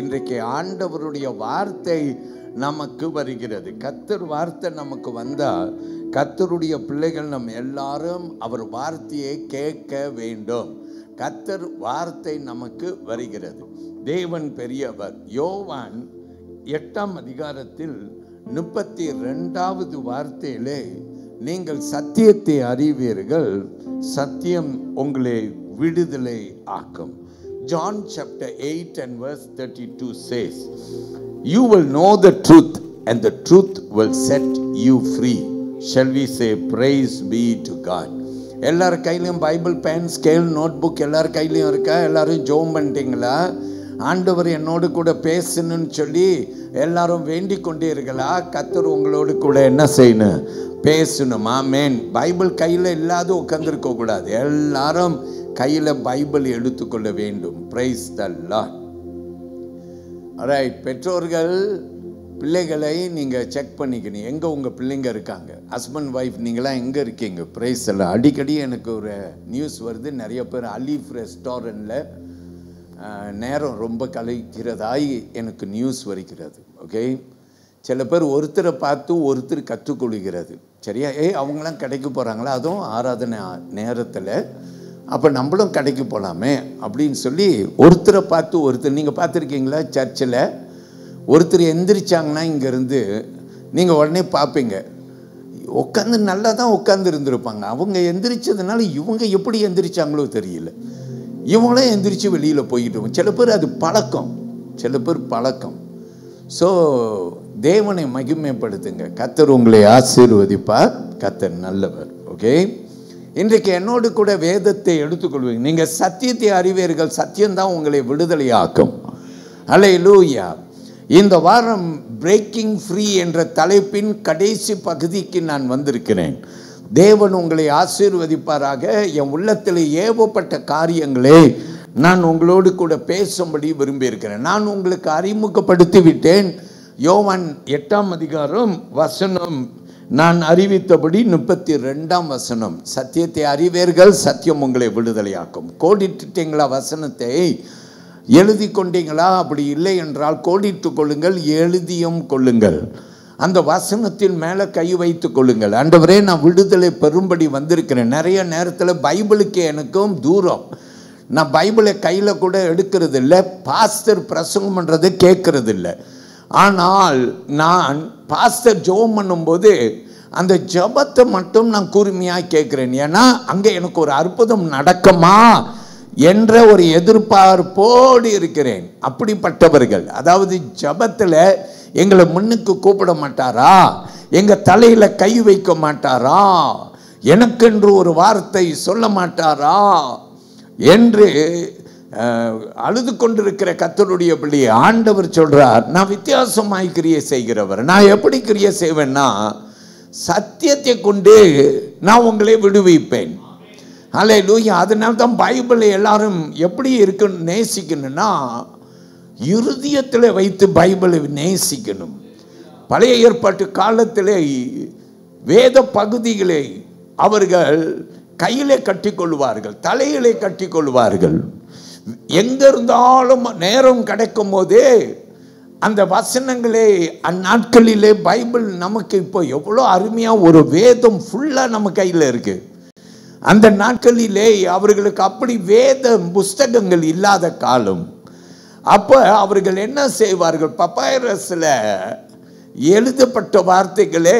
இன்றைக்கு ஆண்டவருடைய வார்த்தை நமக்கு வருகிறது. கர்த்தர் வார்த்தை நமக்கு வந்தால் கர்த்தருடைய பிள்ளைகள் நம்ம எல்லாரும் அவர் வார்த்தையை கேட்க வேண்டும். கர்த்தர் வார்த்தை நமக்கு வருகிறது. தேவன் பெரியவர். யோவான் 8ஆம் அதிகாரத்தில் 32வது வார்த்தையிலே, நீங்கள் சத்தியத்தை அறிவீர்கள், சத்தியம் உங்களை விடுதலை ஆக்கும். John chapter 8 and verse 32 says, you will know the truth and the truth will set you free. Shall we say praise be to God? எல்லார் கையிலையும் Bible, pen, scale, notebook எல்லார் கையிலையும் இருக்கா? எல்லாரும் ஜெபம் பண்ணிட்டீங்களா? ஆண்டவர் என்னோடு கூட பேசணும்னு சொல்லி எல்லாரும் வேண்டிக் கொண்டே இருக்கலாம். கர்த்தர் உங்களோடு கூட என்ன செய்யணும்? பேசணும். ஆமென். பைபிள் கையில் இல்லாத உட்கார்ந்திருக்க கூடாது. எல்லாரும் கையில் பைபிள் எடுத்துக்கொள்ள வேண்டும். Praise the Lord. ஆல்ரைட். பெற்றோர்கள் பிள்ளைகளை நீங்கள் செக் பண்ணிக்கணும். எங்கே உங்கள் பிள்ளைங்க இருக்காங்க? ஹஸ்பண்ட் ஒய்ஃப் நீங்களாம் எங்கே இருக்கீங்க? Praise the Lord. அடிக்கடி எனக்கு ஒரு நியூஸ் வருது. நிறைய பேர் அலீஃப் ரெஸ்டாரண்ட்டில் நேரம் ரொம்ப கழிக்கிறதாய் எனக்கு நியூஸ் வருகிறது. ஓகே. சில பேர் ஒருத்தரை பார்த்து ஒருத்தர் கற்றுக்கொள்கிறது. சரியா? அவங்களாம் கடைக்கு போகிறாங்களா? அதுவும் ஆராதனை நேரத்தில். அப்போ நம்மளும் கடைக்கு போகலாமே அப்படின்னு சொல்லி ஒருத்தரை பார்த்து ஒருத்தர். நீங்கள் பார்த்துருக்கீங்களா? சர்ச்சில் ஒருத்தர் எந்திரிச்சாங்கன்னா இங்கேருந்து நீங்கள் உடனே பார்ப்பீங்க, உட்காந்து நல்லா தான் உட்காந்து இருந்திருப்பாங்க. அவங்க எந்திரிச்சதுனால இவங்க எப்படி எந்திரிச்சாங்களோ தெரியல, இவங்களும் எந்திரிச்சு வெளியில் போய்கிட்டு. சில பேர் அது பழக்கம், சில பேர் பழக்கம். ஸோ தேவனை மகிமைப்படுத்துங்க. கர்த்தர் உங்களை ஆசீர்வதிப்பார். கர்த்தர் நல்லவர். ஓகே. இன்றைக்கு என்னோடு கூட வேதத்தை எடுத்துக்கொள்வீங்க. நீங்கள் சத்தியத்தை அறிவீர்கள், சத்தியம்தான் உங்களை விடுதலையாக்கும். அல்லேலூயா. இந்த வாரம் பிரேக்கிங் ஃப்ரீ என்ற தலைப்பின் கடைசி பகுதிக்கு நான் வந்திருக்கிறேன். தேவன் உங்களை ஆசீர்வதிப்பாராக. என் உள்ளத்தில் ஏவப்பட்ட காரியங்களே நான் உங்களோடு கூட பேசும்படி விரும்பியிருக்கிறேன். நான் உங்களுக்கு அறிமுகப்படுத்தி விட்டேன். யோவான் 8ஆம் அதிகாரம் வசனம் நான் அறிவித்தபடி 32ஆம் வசனம். சத்தியத்தை அறிவீர்கள், சத்தியம் உங்களை விடுதலையாக்கும். கோடிட்டுட்டீங்களா? வசனத்தை எழுதி கொண்டீங்களா? அப்படி இல்லை என்றால் கோடிட்டு கொள்ளுங்கள், எழுதியும் கொள்ளுங்கள். அந்த வசனத்தின் மேலே கை வைத்து கொள்ளுங்கள். ஆண்டவரே, நான் விடுதலை பெறும்படி வந்திருக்கிறேன். நிறைய நேரத்தில் பைபிளுக்கு எனக்கும் தூரம். நான் பைபிளை கையில் கூட எடுக்கிறது இல்லை, பாஸ்டர் பிரசங்கம் பண்ணுறதை கேட்கறது இல்லை. ஆனால் நான் பாஸ்டர் ஜெபம் பண்ணும்போது அந்த ஜெபத்தை மட்டும் நான் கூர்மையாக கேட்குறேன். ஏன்னா அங்கே எனக்கு ஒரு அற்புதம் நடக்குமா என்ற ஒரு எதிர்பார்ப்போடு இருக்கிறேன். அப்படிப்பட்டவர்கள், அதாவது ஜெபத்தில் எங்களை முன்னுக்கு கூப்பிட மாட்டாரா? எங்கள் தலையில் கை வைக்க மாட்டாரா? எனக்கென்று ஒரு வார்த்தை சொல்ல மாட்டாரா என்று அழுது கொண்டிருக்கிற கர்த்தருடைய பிள்ளையை ஆண்டவர் சொல்றார், நான் வித்தியாசமாய் கிரியை செய்கிறவர். நான் எப்படி கிரியை செய்வேன்னா, சத்தியத்தை கொண்டு நான் உங்களை விடுவிப்பேன். அல்லேலூயா. அதனால தான் பைபிளை எல்லாரும் எப்படி இருக்குன்னு நேசிக்கணும்னா, இருதயத்தில் வைத்து பைபிளை நேசிக்கணும். பழைய ஏற்பாட்டு காலத்திலே வேத பகுதிகளை அவர்கள் கையிலே கட்டிக்கொள்வார்கள், தலையிலே கட்டிக்கொள்வார்கள். எங்க இருந்தாலும் நேரம் கிடைக்கும் போதே அந்த வசனங்களே, அந்நாட்களிலே பைபிள் நமக்கு இப்போ எவ்வளோ அருமையாக ஒரு வேதம் ஃபுல்லாக நம்ம கையில் இருக்கு. அந்த நாட்களிலே அவர்களுக்கு அப்படி வேத புஸ்தகங்கள் இல்லாத காலம். அப்போ அவர்கள் என்ன செய்வார்கள்? பப்பாயரஸில் எழுதப்பட்ட வார்த்தைகளே,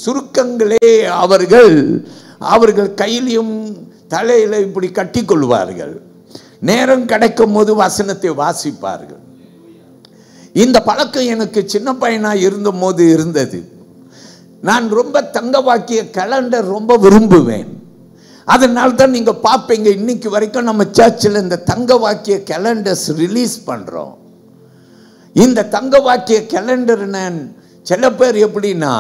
சுருக்கங்களே அவர்கள் கையிலையும் தலையில் இப்படி கட்டி கொள்வார்கள். நேரம் கிடைக்கும் போது வசனத்தை வாசிப்பார்கள். இந்த பழக்கம் எனக்கு சின்ன பையனாக இருந்த போது இருந்தது. நான் ரொம்ப தங்க வாக்கிய கேலண்டர் ரொம்ப விரும்புவேன். அதனால தான் நீங்கள் பார்ப்பீங்க, இன்னைக்கு வரைக்கும் நம்ம சர்ச்சில் இந்த தங்க வாக்கிய கேலண்டர்ஸ் ரிலீஸ் பண்ணுறோம். இந்த தங்க வாக்கிய கேலண்டர் நான் சில பேர் எப்படின்னா,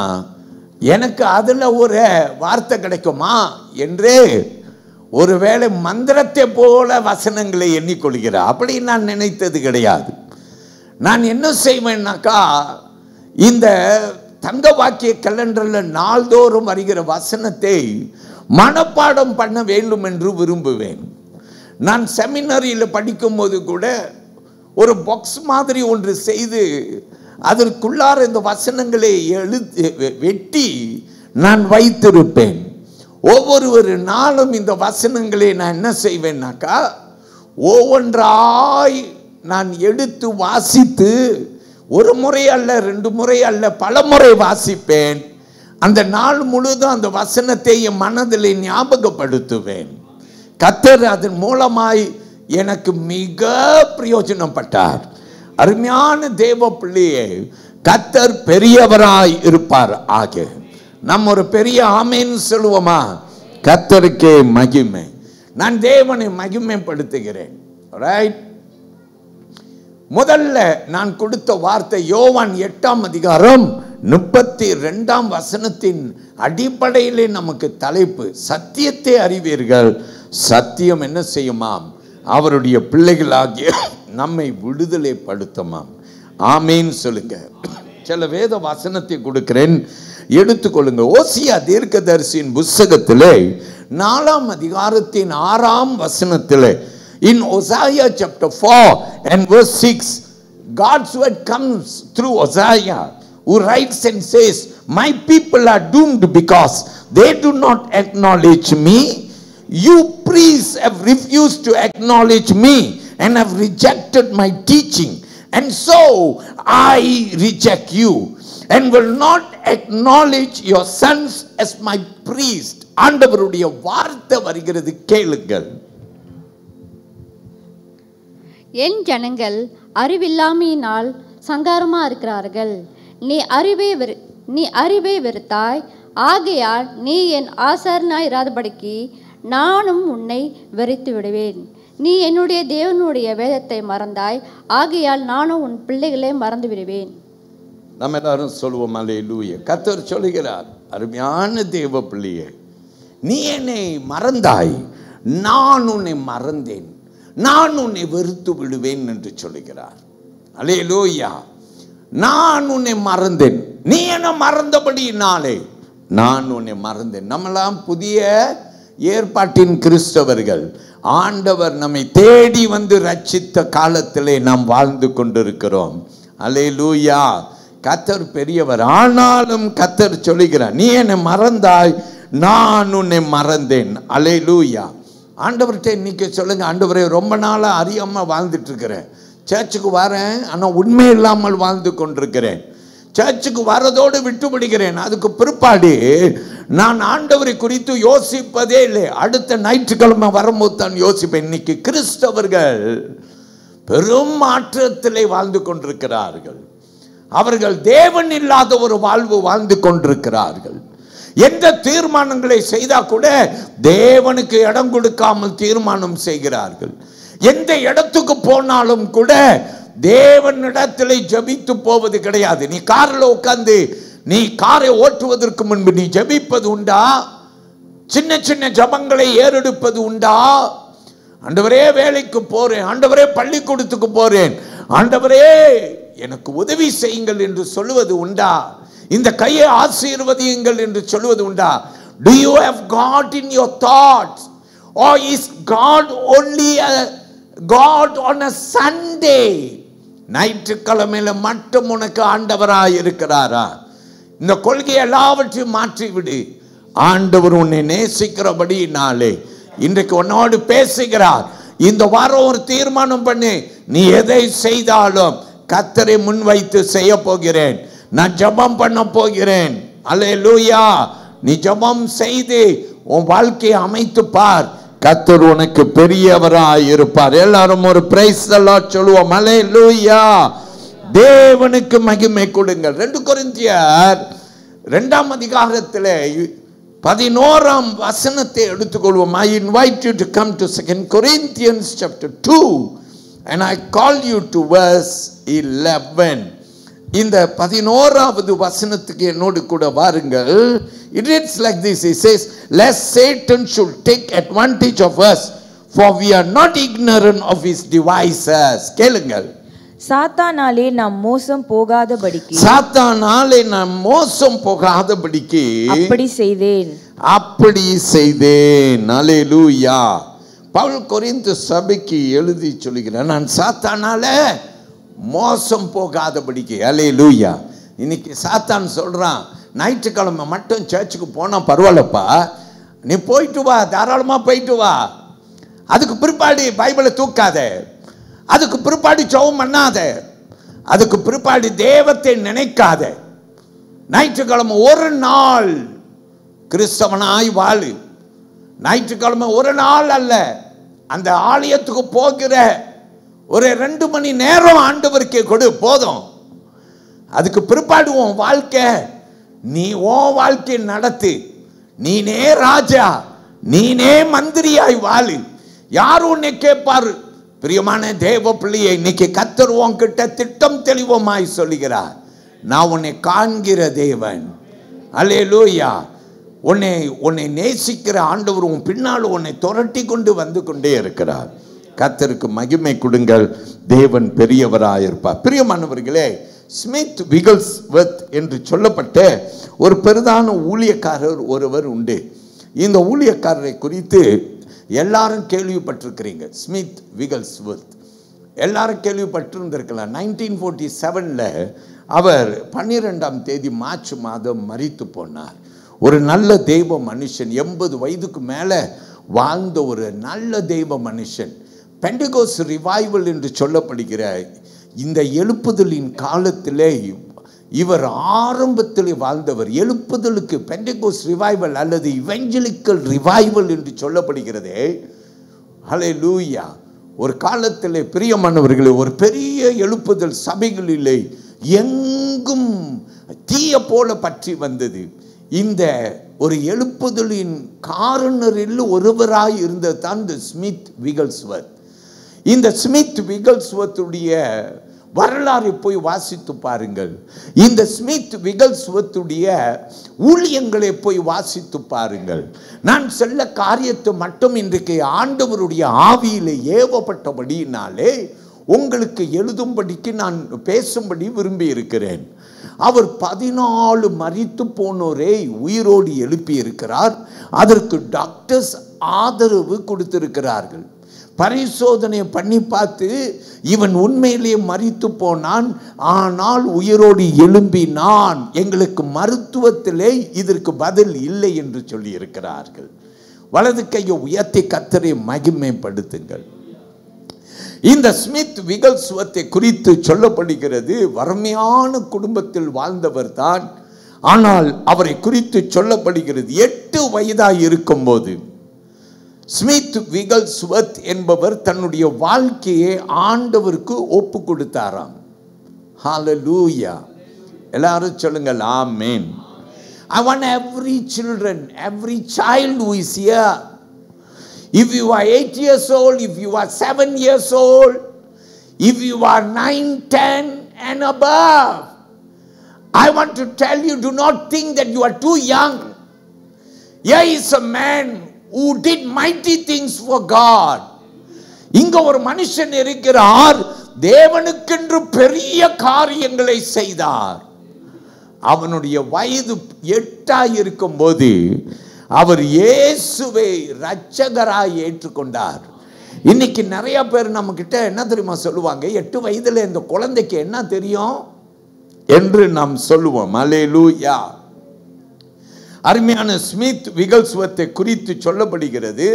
எனக்கு அதில் ஒரு வார்த்தை கிடைக்குமா என்று ஒருவேளை மந்திரத்தை போல வசனங்களை எண்ணிக்கொள்கிறார். அப்படி நான் நினைத்தது கிடையாது. நான் என்ன செய்வேன்னாக்கா, இந்த தங்க வாக்கிய கேலண்டரில் நாள்தோறும் வருகிற வசனத்தை மனப்பாடம் பண்ண வேண்டும் என்று விரும்புவேன். நான் செமினரியில் படிக்கும்போது கூட ஒரு பாக்ஸ் மாதிரி ஒன்று செய்து அதற்குள்ளார இந்த வசனங்களை வெட்டி நான் வைத்திருப்பேன். ஒவ்வொரு நாளும் இந்த வசனங்களை நான் என்ன செய்வேன்னாக்கா, ஒவ்வொன்றாய் நான் எடுத்து வாசித்து, ஒரு முறை அல்ல, 2 முறை அல்ல, பல முறை வாசிப்பேன். அந்த நாள் முழுதும் அந்த வசனத்தை என் மனதில் ஞாபகப்படுத்துவேன். கர்த்தர் அதன் மூலமாய் எனக்கு மிக பிரயோஜனப்பட்டார். அருமையான தேவ பிள்ளையே, கர்த்தர் பெரியவராய் இருப்பார் ஆக. நம்ம ஒரு பெரிய ஆமென் சொல்லுவோமா? கர்த்தருக்கே மகிமை. நான் தேவனை மகிமைப்படுத்துகிறேன். ரைட். முதல்ல நான் கொடுத்த வார்த்தை யோவான் 8ஆம் அதிகாரம் 32ஆம் வசனத்தின் அடிப்படையிலே நமக்கு தலைப்பு, சத்தியத்தை அறிவீர்கள், சத்தியம் என்ன செய்யுமாம்? அவருடைய பிள்ளைகளாகிய நம்மை விடுதலைப்படுத்துமாம். ஆமேன் சொல்லுங்க. சில வேத வசனத்தை கொடுக்கிறேன், எடுத்துக்கொள்ளுங்க. ஓசியா தீர்க்கதரிசியின் புத்தகத்திலே 4ஆம் அதிகாரத்தின் 6ஆம் வசனத்திலே, in Hosea chapter 4 and verse 6, God's word comes through Hosea, who writes and says, my people are doomed because they do not acknowledge me. You priests have refused to acknowledge me and have rejected my teaching, and so I reject you and will not acknowledge your sons as my priest. ஆண்டவருடைய வார்த்தை வருகிறது, கேளுங்கள். என் ஜனங்கள் அறிவில்லாமையினால் சங்காரமா இருக்கிறார்கள். நீ அறிவை வெறுத்தாய், ஆகையால் நீ என் ஆசாரனாய் இராதபடிக்கு நானும் உன்னை வெறுத்து விடுவேன். நீ என்னுடைய தேவனுடைய வேதத்தை மறந்தாய், ஆகையால் நானும் உன் பிள்ளைகளை மறந்து விடுவேன். நம்ம எல்லாரும் சொல்லுவோம் அல்லேலூயா. கர்த்தர் சொல்லுகிறார், அருமையான தேவ பிள்ளையே, நீ என்னை மறந்தாய், நான் உன்னை மறந்தேன், நான் உன்னை வெறுத்து விடுவேன் என்று சொல்லுகிறார். அல்லேலூயா. நான் உன்னை மறந்தேன், நீ என்ன மறந்தபடினாலே நான் உன்னை மறந்தேன். நம்மளாம் புதிய ஏற்பாட்டின் கிறிஸ்தவர்கள். ஆண்டவர் நம்மை தேடி வந்து ரட்சித்த காலத்திலே நாம் வாழ்ந்து கொண்டிருக்கிறோம். அல்லேலூயா. கர்த்தர் பெரியவர். ஆனாலும் கர்த்தர் சொல்லுகிறார், நீ என்னை மறந்தாய், நான் உன்னை மறந்தேன். அல்லேலூயா. ஆண்டவர்கிட்ட இன்னைக்கு சொல்லுங்க, ஆண்டவரே ரொம்ப நாளாக அறியாமல் வாழ்ந்துட்டு இருக்கிறேன், சர்ச்சுக்கு வரேன் ஆனால் உண்மை இல்லாமல் வாழ்ந்து கொண்டிருக்கிறேன், சர்ச்சுக்கு வரதோடு விட்டு விடுகிறேன், அதுக்கு பிற்பாடு நான் ஆண்டவரை குறித்து யோசிப்பதே இல்லை, அடுத்த ஞாயிற்றுக்கிழமை வரும்போது தான் யோசிப்பேன். இன்னைக்கு கிறிஸ்தவர்கள் பெரும் மாற்றத்திலே வாழ்ந்து கொண்டிருக்கிறார்கள். அவர்கள் தேவன் இல்லாத ஒரு வாழ்வு வாழ்ந்து கொண்டிருக்கிறார்கள். எந்த தீர்மானங்களை செய்தா கூட தேவனுக்கு இடம் கொடுக்காமல் தீர்மானம் செய்கிறார்கள். எந்த இடத்துக்கு போனாலும் கூட தேவனிடத்திலே ஜெபித்து போவது கிடையாது. நீ காரில் உட்கார்ந்து நீ காரை ஓட்டுவதற்கு முன்பு நீ ஜெபிப்பது உண்டா? சின்ன சின்ன ஜபங்களை ஏறெடுப்பது உண்டா? ஆண்டவரே வேலைக்கு போறேன், ஆண்டவரே பள்ளிக்கூடத்துக்கு போறேன், ஆண்டவரே எனக்கு உதவி செய்யுங்கள் என்று சொல்லுவது உண்டா? இந்த கையை ஆசீர்வதியுங்கள் என்று சொல்வது உண்டா? Do you have God in your thoughts, or is God only a God on a Sunday? ஞாயிற்றுக்கிழமையில மட்டும் உனக்கு ஆண்டவராய் இருக்கிறாரா? இந்த கொள்கை எல்லாவற்றையும் மாற்றிவிடு. ஆண்டவர் உன்னை நேசிக்கிறபடினாலே இன்றைக்கு உன்னோடு பேசுகிறார். இந்த வாரம் ஒரு தீர்மானம் பண்ணு, நீ எதை செய்தாலும் கர்த்தரை முன்வைத்து செய்ய போகிறேன், நான் ஜெபம் பண்ண போகிறேன். அல்லேலூயா. நீ ஜெபம் செய்து உன் வாழ்க்கையை அமைத்து பார், கர்த்தர் உனக்கு பெரியவராய் இருப்பார். எல்லாரும் ஒரு பிரைஸ் தி லார்ட் சொல்லுவோம். அல்லேலூயா. தேவனுக்கு மகிமை கொடுங்கள். 2 கொரிந்தியர் 2ஆம் அதிகாரத்திலே 11ஆம் வசனத்தை எடுத்துக்கொள்வோம். I invite you to come to 2 Corinthians chapter 2 and I call you to verse 11. இந்த 11வது வசனத்துக்கு என்னோடு கூட வாருங்கள். It reads like this. It says, lest Satan should take advantage of us, for we are not ignorant of his devices. கேளுங்கள். சாத்தானாலே நாம் மோசம் போகாதபடிக்கு, சாத்தானாலே நாம் மோசம் போகாதபடிக்கு அப்படி செய்தேன். அல்லேலூயா. பவுல் கொரிந்து சபைக்கு எழுதி சொல்லுகிறார், நான் சாத்தானால மோசம் போகாதபடிக்கு. அல்லேலூயா. இன்னைக்கு சாத்தான் சொல்றான், ஞாயிற்றுக்கிழமை மட்டும் சர்ச்சுக்கு போனா பரவாயில்லப்பா, நீ போயிட்டு வா, தாராளமா போயிட்டு வா, அதுக்கு பிற்பாடு பைபிளை தூக்காத, அதுக்கு பிற்பாடு ஜெபம் பண்ணாத, அதுக்கு பிற்பாடு தேவத்தை நினைக்காத, ஞாயிற்றுக்கிழமை ஒரு நாள் கிறிஸ்தவனாய் வாழு. ஞாயிற்றுக்கிழமை ஒரு நாள் அல்ல, அந்த ஆலயத்துக்கு போகிற ஒரு 2 மணி நேரம் ஆண்டவருக்கே கொடு, போதும். அதுக்கு பிற்பாடு உன் வாழ்க்கை, நீ உன் வாழ்க்கை நடத்து, நீனே ராஜா, நீனே மந்திரியாய் வாழு. யாரும் உன்னை கேட்பாரு? பிரியமான தேவ பிள்ளையை, இன்னைக்கு கர்த்தர் உன்கிட்ட திட்டம் தெளிவமாய் சொல்லுகிறார், நான் உன்னை காண்கிற தேவன். அல்லேலூயா. உன்னை நேசிக்கிற ஆண்டவர் உன் பின்னால் உன்னை துரட்டி கொண்டு வந்து கொண்டே இருக்கிறார். கர்த்தருக்கு மகிமை கொடுங்கள். தேவன் பெரியவராயிருப்பார். பிரியமானவர்களே, ஸ்மித் விகல்ஸ்வர்த் என்று சொல்லப்பட்ட ஒரு பெரிதான ஊழியக்காரர் ஒருவர் உண்டு. இந்த ஊழியக்காரரை குறித்து எல்லாரும் கேள்விப்பட்டிருக்கிறீங்க. ஸ்மித் விகல்ஸ்வர்த் எல்லாரும் கேள்விப்பட்டிருந்திருக்கலாம். 1947 அவர் 12ஆம் தேதி மார்ச் மாதம் மரித்து போனார். ஒரு நல்ல தெய்வ மனுஷன், 80 வயதுக்கு மேலே வாழ்ந்த ஒரு நல்ல தெய்வ மனுஷன். பெண்டகோஸ்ட் ரிவைவல் என்று சொல்லப்படுகிற இந்த எழுப்புதலின் காலத்திலே இவர் ஆரம்பத்தில் வாழ்ந்தவர். எழுப்புதலுக்கு பெண்டகோஸ்ட் ரிவைவல் அல்லது இவெஞ்சலிக்கல் ரிவைவல் என்று சொல்லப்படுகிறதே. ஹல்லேலூயா. ஒரு காலத்திலே பிரியமானவர்களே, ஒரு பெரிய எழுப்புதல் சபைகளிலே எங்கும் தீய போல பற்றி வந்தது. இந்த ஒரு எழுப்புதலின் காரணரில் ஒருவராய் இருந்தது தான் இந்த ஸ்மித் விகல்ஸ்வர்த். இந்த ஸ்மித் விகல்ஸ்வர்த்துடைய வரலாறை போய் வாசித்து பாருங்கள். இந்த ஸ்மித் விகல்ஸ்வர்த்துடைய ஊழியங்களை போய் வாசித்து பாருங்கள். நான் சொல்ல காரியத்தை மட்டும் இன்றைக்கு ஆண்டவருடைய ஆவியிலே ஏவப்பட்டபடியினாலே உங்களுக்கு எழுதும்படிக்கு நான் பேசும்படி விரும்பி இருக்கிறேன். அவர் 14 மரித்து போனோரை உயிரோடு எழுப்பி இருக்கிறார். அதற்கு டாக்டர்ஸ் ஆதரவு கொடுத்திருக்கிறார்கள். பரிசோதனை பண்ணி பார்த்து இவன் உண்மையிலேயே மரித்து போனான், ஆனால் உயிரோடு எழும்பினான், எங்களுக்கு மருத்துவத்திலே இதற்கு பதில் இல்லை என்று சொல்லி இருக்கிறார்கள். வலது கையை உயர்த்தி கர்த்தரை மகிமைப்படுத்துங்கள். இந்த ஸ்மித் விகல்ஸ்வர்த்தை குறித்து சொல்லப்படுகிறது, வறுமையான குடும்பத்தில் வாழ்ந்தவர் தான். ஆனால் அவரை குறித்து சொல்லப்படுகிறது 8 வயதாய் இருக்கும்போது ஸ்மித் விகல்ஸ்வர்த் என்பவர் தன்னுடைய வாழ்க்கையை ஆண்டவருக்கு ஒப்பு கொடுத்தாராம். ஹல்லேலூயா. எல்லாரும் சொல்லுங்கள் ஆமென். I want every child who is here, if you are 8 years old, if you are 7 years old, if you are 9, 10 and above, I want to tell you, do not think that you are too young. Here is a man who did mighty things for God. இங்க ஒரு மனுஷன் இருக்கிறார், தேவனுக்கென்று பெரிய காரியங்களை செய்தார். அவனுடைய வயது 8 இருக்கும்போது அவர் இயேசுவை இரட்சகராய் ஏற்றுக்கொண்டார். இன்னைக்கு நிறைய பேர் நம்ம கிட்ட என்ன தெரியுமா சொல்லுவாங்க, 8 வயதுல இந்த குழந்தைக்கு என்ன தெரியும் என்று நாம் சொல்லுவோம். அல்லேலூயா. அருமையான ஸ்மித் விகல்ஸ்வர்த்தை குறித்து சொல்லப்படுகிறது,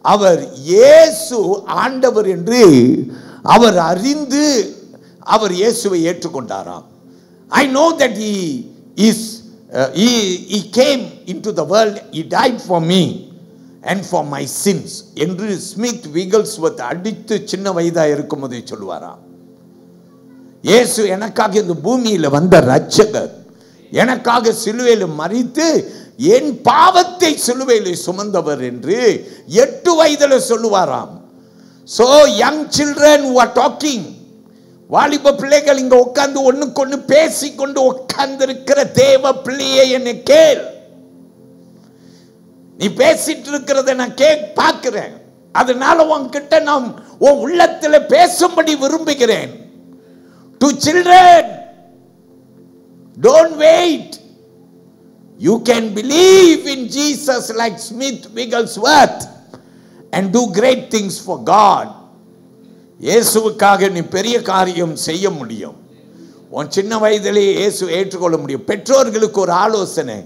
அவர் இயேசு ஆண்டவர் என்று அவர் அறிந்து அவர் இயேசுவை ஏற்றுக்கொண்டாராம். I know that he came into the world, he died for me and for my sins என்று ஸ்மித் விகல்ஸ்வர்த் அடித்து சின்ன வயதா இருக்கும் போதே சொல்லுவாராம். இயேசு எனக்காக இந்த பூமியில் வந்த இரட்சகர், எனக்காக சிலுவையில் மரித்து என் பாவத்தை சிலுவையில் சுமந்தவர் என்று 8 வயதில் சொல்லுவாராம். So young children who are talking, வாலிப பிள்ளைகள் இங்க உட்கார்ந்து ஒண்ணுக்கொண்ணு பேசிக்கொண்டு உட்கார்ந்து இருக்கிற தேவ பிள்ளையை என்னை கேள். நீ பேசிட்டு இருக்கிறத நான் பார்க்கிறேன். அதனால உன்கிட்ட நான் உன் உள்ளத்துல பேசும்படி விரும்புகிறேன். To children, don't wait. You can believe in Jesus like Smith Wigglesworth and do great things for God. இயேசுவுக்காக நீ பெரிய காரியம் செய்ய முடியும். உன் சின்ன வயதிலேயே இயேசு ஏற்றுக்கொள்ள முடியும். பெற்றோர்களுக்கு ஒரு ஆலோசனை,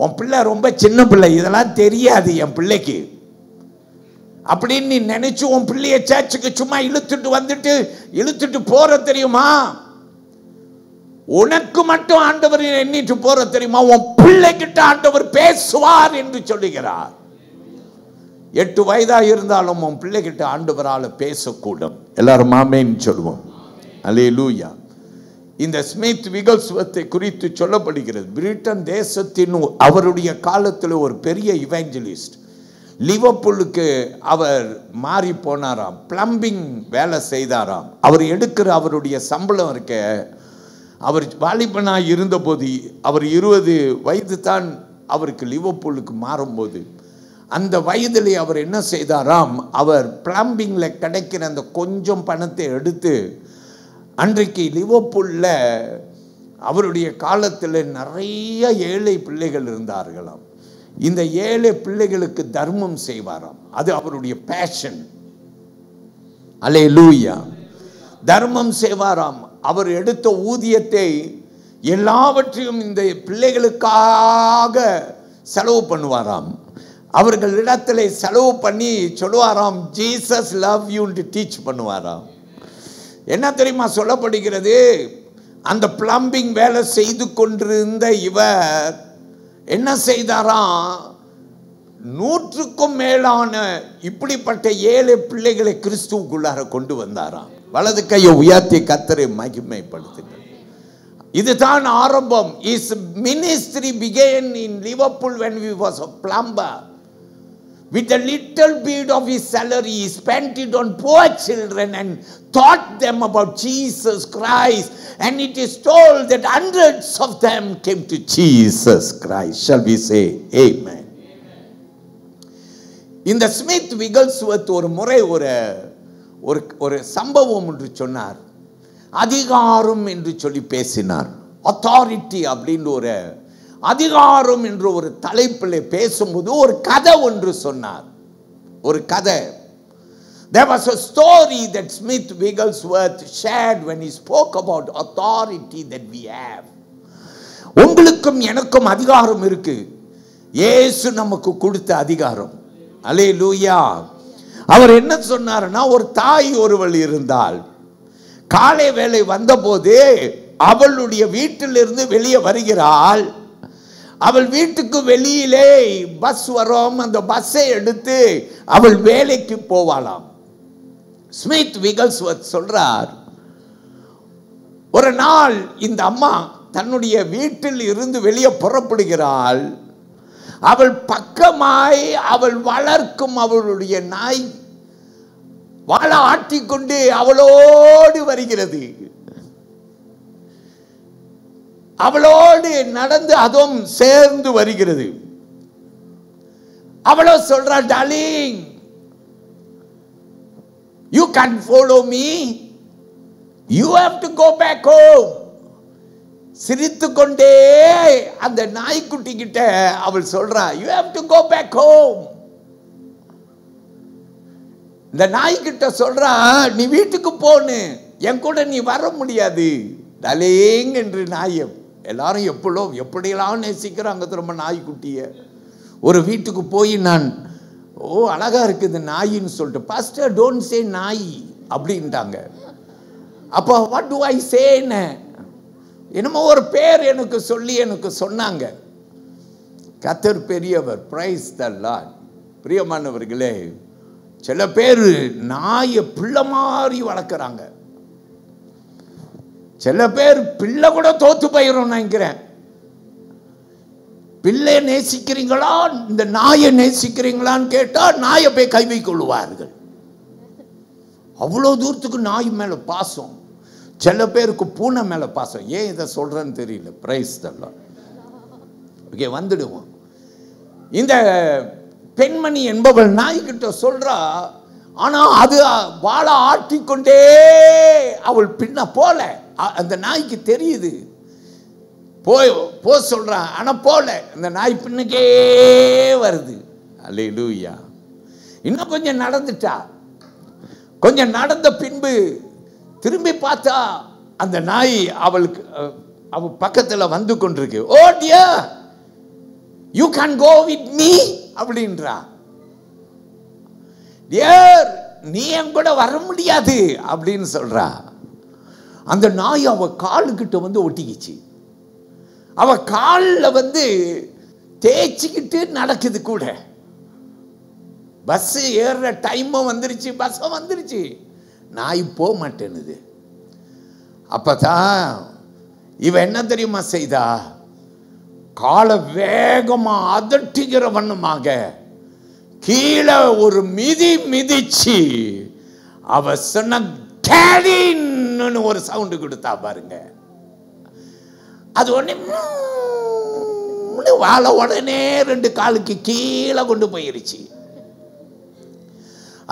உன் பிள்ளை ரொம்ப சின்ன பிள்ளை, இதெல்லாம் தெரியாது என் பிள்ளைக்கு அப்படின்னு நீ நினைச்சு உன் பிள்ளைய சர்ச்சுக்கு சும்மா இழுத்துட்டு போற தெரியுமா? உனக்கு மட்டும் ஆண்டவர் எண்ணிட்டு போற தெரியுமா? உன் பிள்ளைகிட்ட ஆண்டவர் பேசுவார் என்று சொல்லுகிறார். 8 வயதா இருந்தாலும் உன் பிள்ளைகிட்ட ஆண்டவரால் பேசக்கூடும். எல்லாரும் ஆமென் சொல்லுவோம். அல்லேலூயா. இந்த ஸ்மித் விகல்ஸ்வத்தை குறித்து சொல்லப்படுகிறது. பிரிட்டன் தேசத்தின் அவருடைய காலத்தில் ஒரு பெரிய இவாஞ்சலிஸ்ட். லிவர்பூலுக்கு அவர் மாறி போனாராம். பிளம்பிங் வேலை செய்தாராம். அவர் எடுக்கிற அவருடைய சம்பளம் இருக்க, அவர் வாலிபனாக இருந்தபோது, அவர் 20 வயது தான் அவருக்கு லிவர்பூலுக்கு மாறும்போது, அந்த வயதிலே அவர் என்ன செய்தாராம், அவர் பிளம்பிங்கில் கிடைக்கிற அந்த கொஞ்சம் பணத்தை எடுத்து, அன்றைக்கு லிவர்பூலில் அவருடைய காலத்தில் நிறைய ஏழை பிள்ளைகள் இருந்தார்களாம். இந்த ஏழை பிள்ளைகளுக்கு தர்மம் செய்வாராம். அது அவருடைய பேஷன். அல்லேலூயா. தர்மம் செய்வாராம். அவர் எடுத்த ஊதியத்தை எல்லாவற்றையும் இந்த பிள்ளைகளுக்காக செலவு பண்ணுவாராம். அவர்களிடத்தில் செலவு பண்ணி சொல்லுவாராம், ஜீசஸ் லவ் யூன்னு டீச் பண்ணுவாராம். என்ன தெரியுமா சொல்லப்படுகிறது? அந்த பிளம்பிங் வேலை செய்து கொண்டிருந்த இவர் என்ன செய்தாராம், 100க்கும் மேலான இப்படிப்பட்ட ஏழை பிள்ளைகளை கிறிஸ்துவுக்குள்ளார கொண்டு வந்தாராம். வலது கையை உயர்த்தி கர்த்தரை மகிமைப்படுத்துங்கள். இதுதான் ஆரம்பம். His ministry began in Liverpool when he was a plumber. With a little bit of his salary, he spent it on poor children and taught them about Jesus Christ. And it is told that hundreds of them came to Jesus Christ. Shall we say amen? இந்த Smith விகல்ஸ்வத் ஒரு முறை ஒரு சம்பவம் என்று சொன்னார். அதிகாரம் என்று சொல்லி பேசினார். அத்தாரிட்டி அப்படின்னு ஒரு அதிகாரம் என்ற ஒரு தலைப்பில் பேசும்போது ஒரு கதை ஒன்று சொன்னார். ஒரு கதை. There was a story that Smith Wigglesworth shared when he spoke about authority that we have. உங்களுக்கும் எனக்கும் அதிகாரம் இருக்கு. இயேசு நமக்கு கொடுத்த அதிகாரம். அல்லேலூயா. அவர் என்ன சொன்னார்னா, ஒரு தாய் ஒருவள் இருந்தாள். காலை வேளை வந்தபோது அவளுடைய வீட்டிலிருந்து வெளியே வருகிறாள். அவள் வீட்டுக்கு வெளியிலே பஸ் வரும். அந்த பஸ்ஸை எடுத்து அவள் வேலைக்கு போவாளாம். ஸ்மித் விகல்ஸ்வர்த் சொல்றார், ஒரு நாள் இந்த அம்மா தன்னுடைய வீட்டில் இருந்து வெளியே புறப்படுகிறாள். அவள் பக்கமாய் அவள் வளர்க்கும் அவளுடைய நாய் வாழை ஆட்டிக்கொண்டு அவளோடு வருகிறது. அவளோடு நடந்து அதுவும் சேர்ந்து வருகிறது. அவளோ சொல்றா, darling, you can't follow me, you have to go back home. சிரித்து கொண்டே அந்த நாய்க்குட்டி கிட்ட அவள் சொல்றா, you have to go back home. இந்த நாய்கிட்ட சொல்றா, நீ வீட்டுக்கு போன்னு, என் கூட நீ வர முடியாது டார்லிங் என்று. நாயம் எல்லாரும் எப்படியெல்லாம் நேசிக்கிறாங்க திரும்ப நாய்க்குட்டிய. ஒரு வீட்டுக்கு போய் நான், ஓ அழகா இருக்குது நாயின்னு சொல்லிட்டு, பாஸ்டர் டோன்ட் சே நாய் அப்படின்ட்டாங்க. அப்போ வாட் டு ஐ சேன்னு என்னமோ ஒரு பேர் எனக்கு சொல்லி எனக்கு சொன்னாங்க. கர்த்தர் பெரியவர். Praise the Lord. பிரியமானவர்களே, சில பேர் நாயை பிள்ளை மாதிரி வளர்க்குறாங்க. சில பேர் பிள்ளை கூட தோத்து போயிடும் நினைக்கிறேன். பிள்ளையை நேசிக்கிறீங்களா, இந்த நாயை நேசிக்கிறீங்களான்னு கேட்டா நாயை போய் கைவை கொள்ளுவார்கள். அவ்வளோ தூரத்துக்கு நாய் மேல பாசம். சில பேருக்கு பூனை மேல பாசம். ஏன் இதை சொல்றேன்னு தெரியல. Praise the Lord. ஓகே, வந்துடுவோம். இந்த பெண்மணி என்பவள் நாய்கிட்ட சொல்றா, ஆனா அது வாழை ஆட்டிக்கொண்டே அவள் பின்ன போல. அந்த நாய்க்கு தெரியுது. போ சொல்றான், ஆனா போல. அந்த நாய் பின்னுக்கே வருது. அல்லேலூயா. இன்னும் கொஞ்சம் நடந்துட்டா. கொஞ்சம் நடந்த பின்பு திரும்பி பார்த்தா அந்த நாய் அவளுக்கு அவ பக்கத்துல வந்து கொண்டிருக்கு. Oh dear, you can go with me அப்படின்றா. டியர், நீ என் கூட வர முடியாது அப்படின்னு சொல்றா. அந்த நாய் அவ காலுக்கிட்ட வந்து ஒட்டிக்கிச்சு. அவ காலில் வந்து தேய்ச்சிக்கிட்டு நடக்குது கூட. பஸ் ஏறுற டைமும் வந்துருச்சு, பஸ்ஸும் வந்துருச்சு. நாய் போக மாட்டேனுது. அப்பதான் இவ என்ன தெரியுமா செய்தா? காலை வேகமா அதட்டுகிற வண்ணமாக கீழே ஒரு மிதிச்சு அவ சொன்ன கேடின்னு ஒரு சவுண்டு கொடுத்தா பாருங்க. அது உடனே வாழ உடனே 2 காலுக்கு கீழே கொண்டு போயிருச்சு.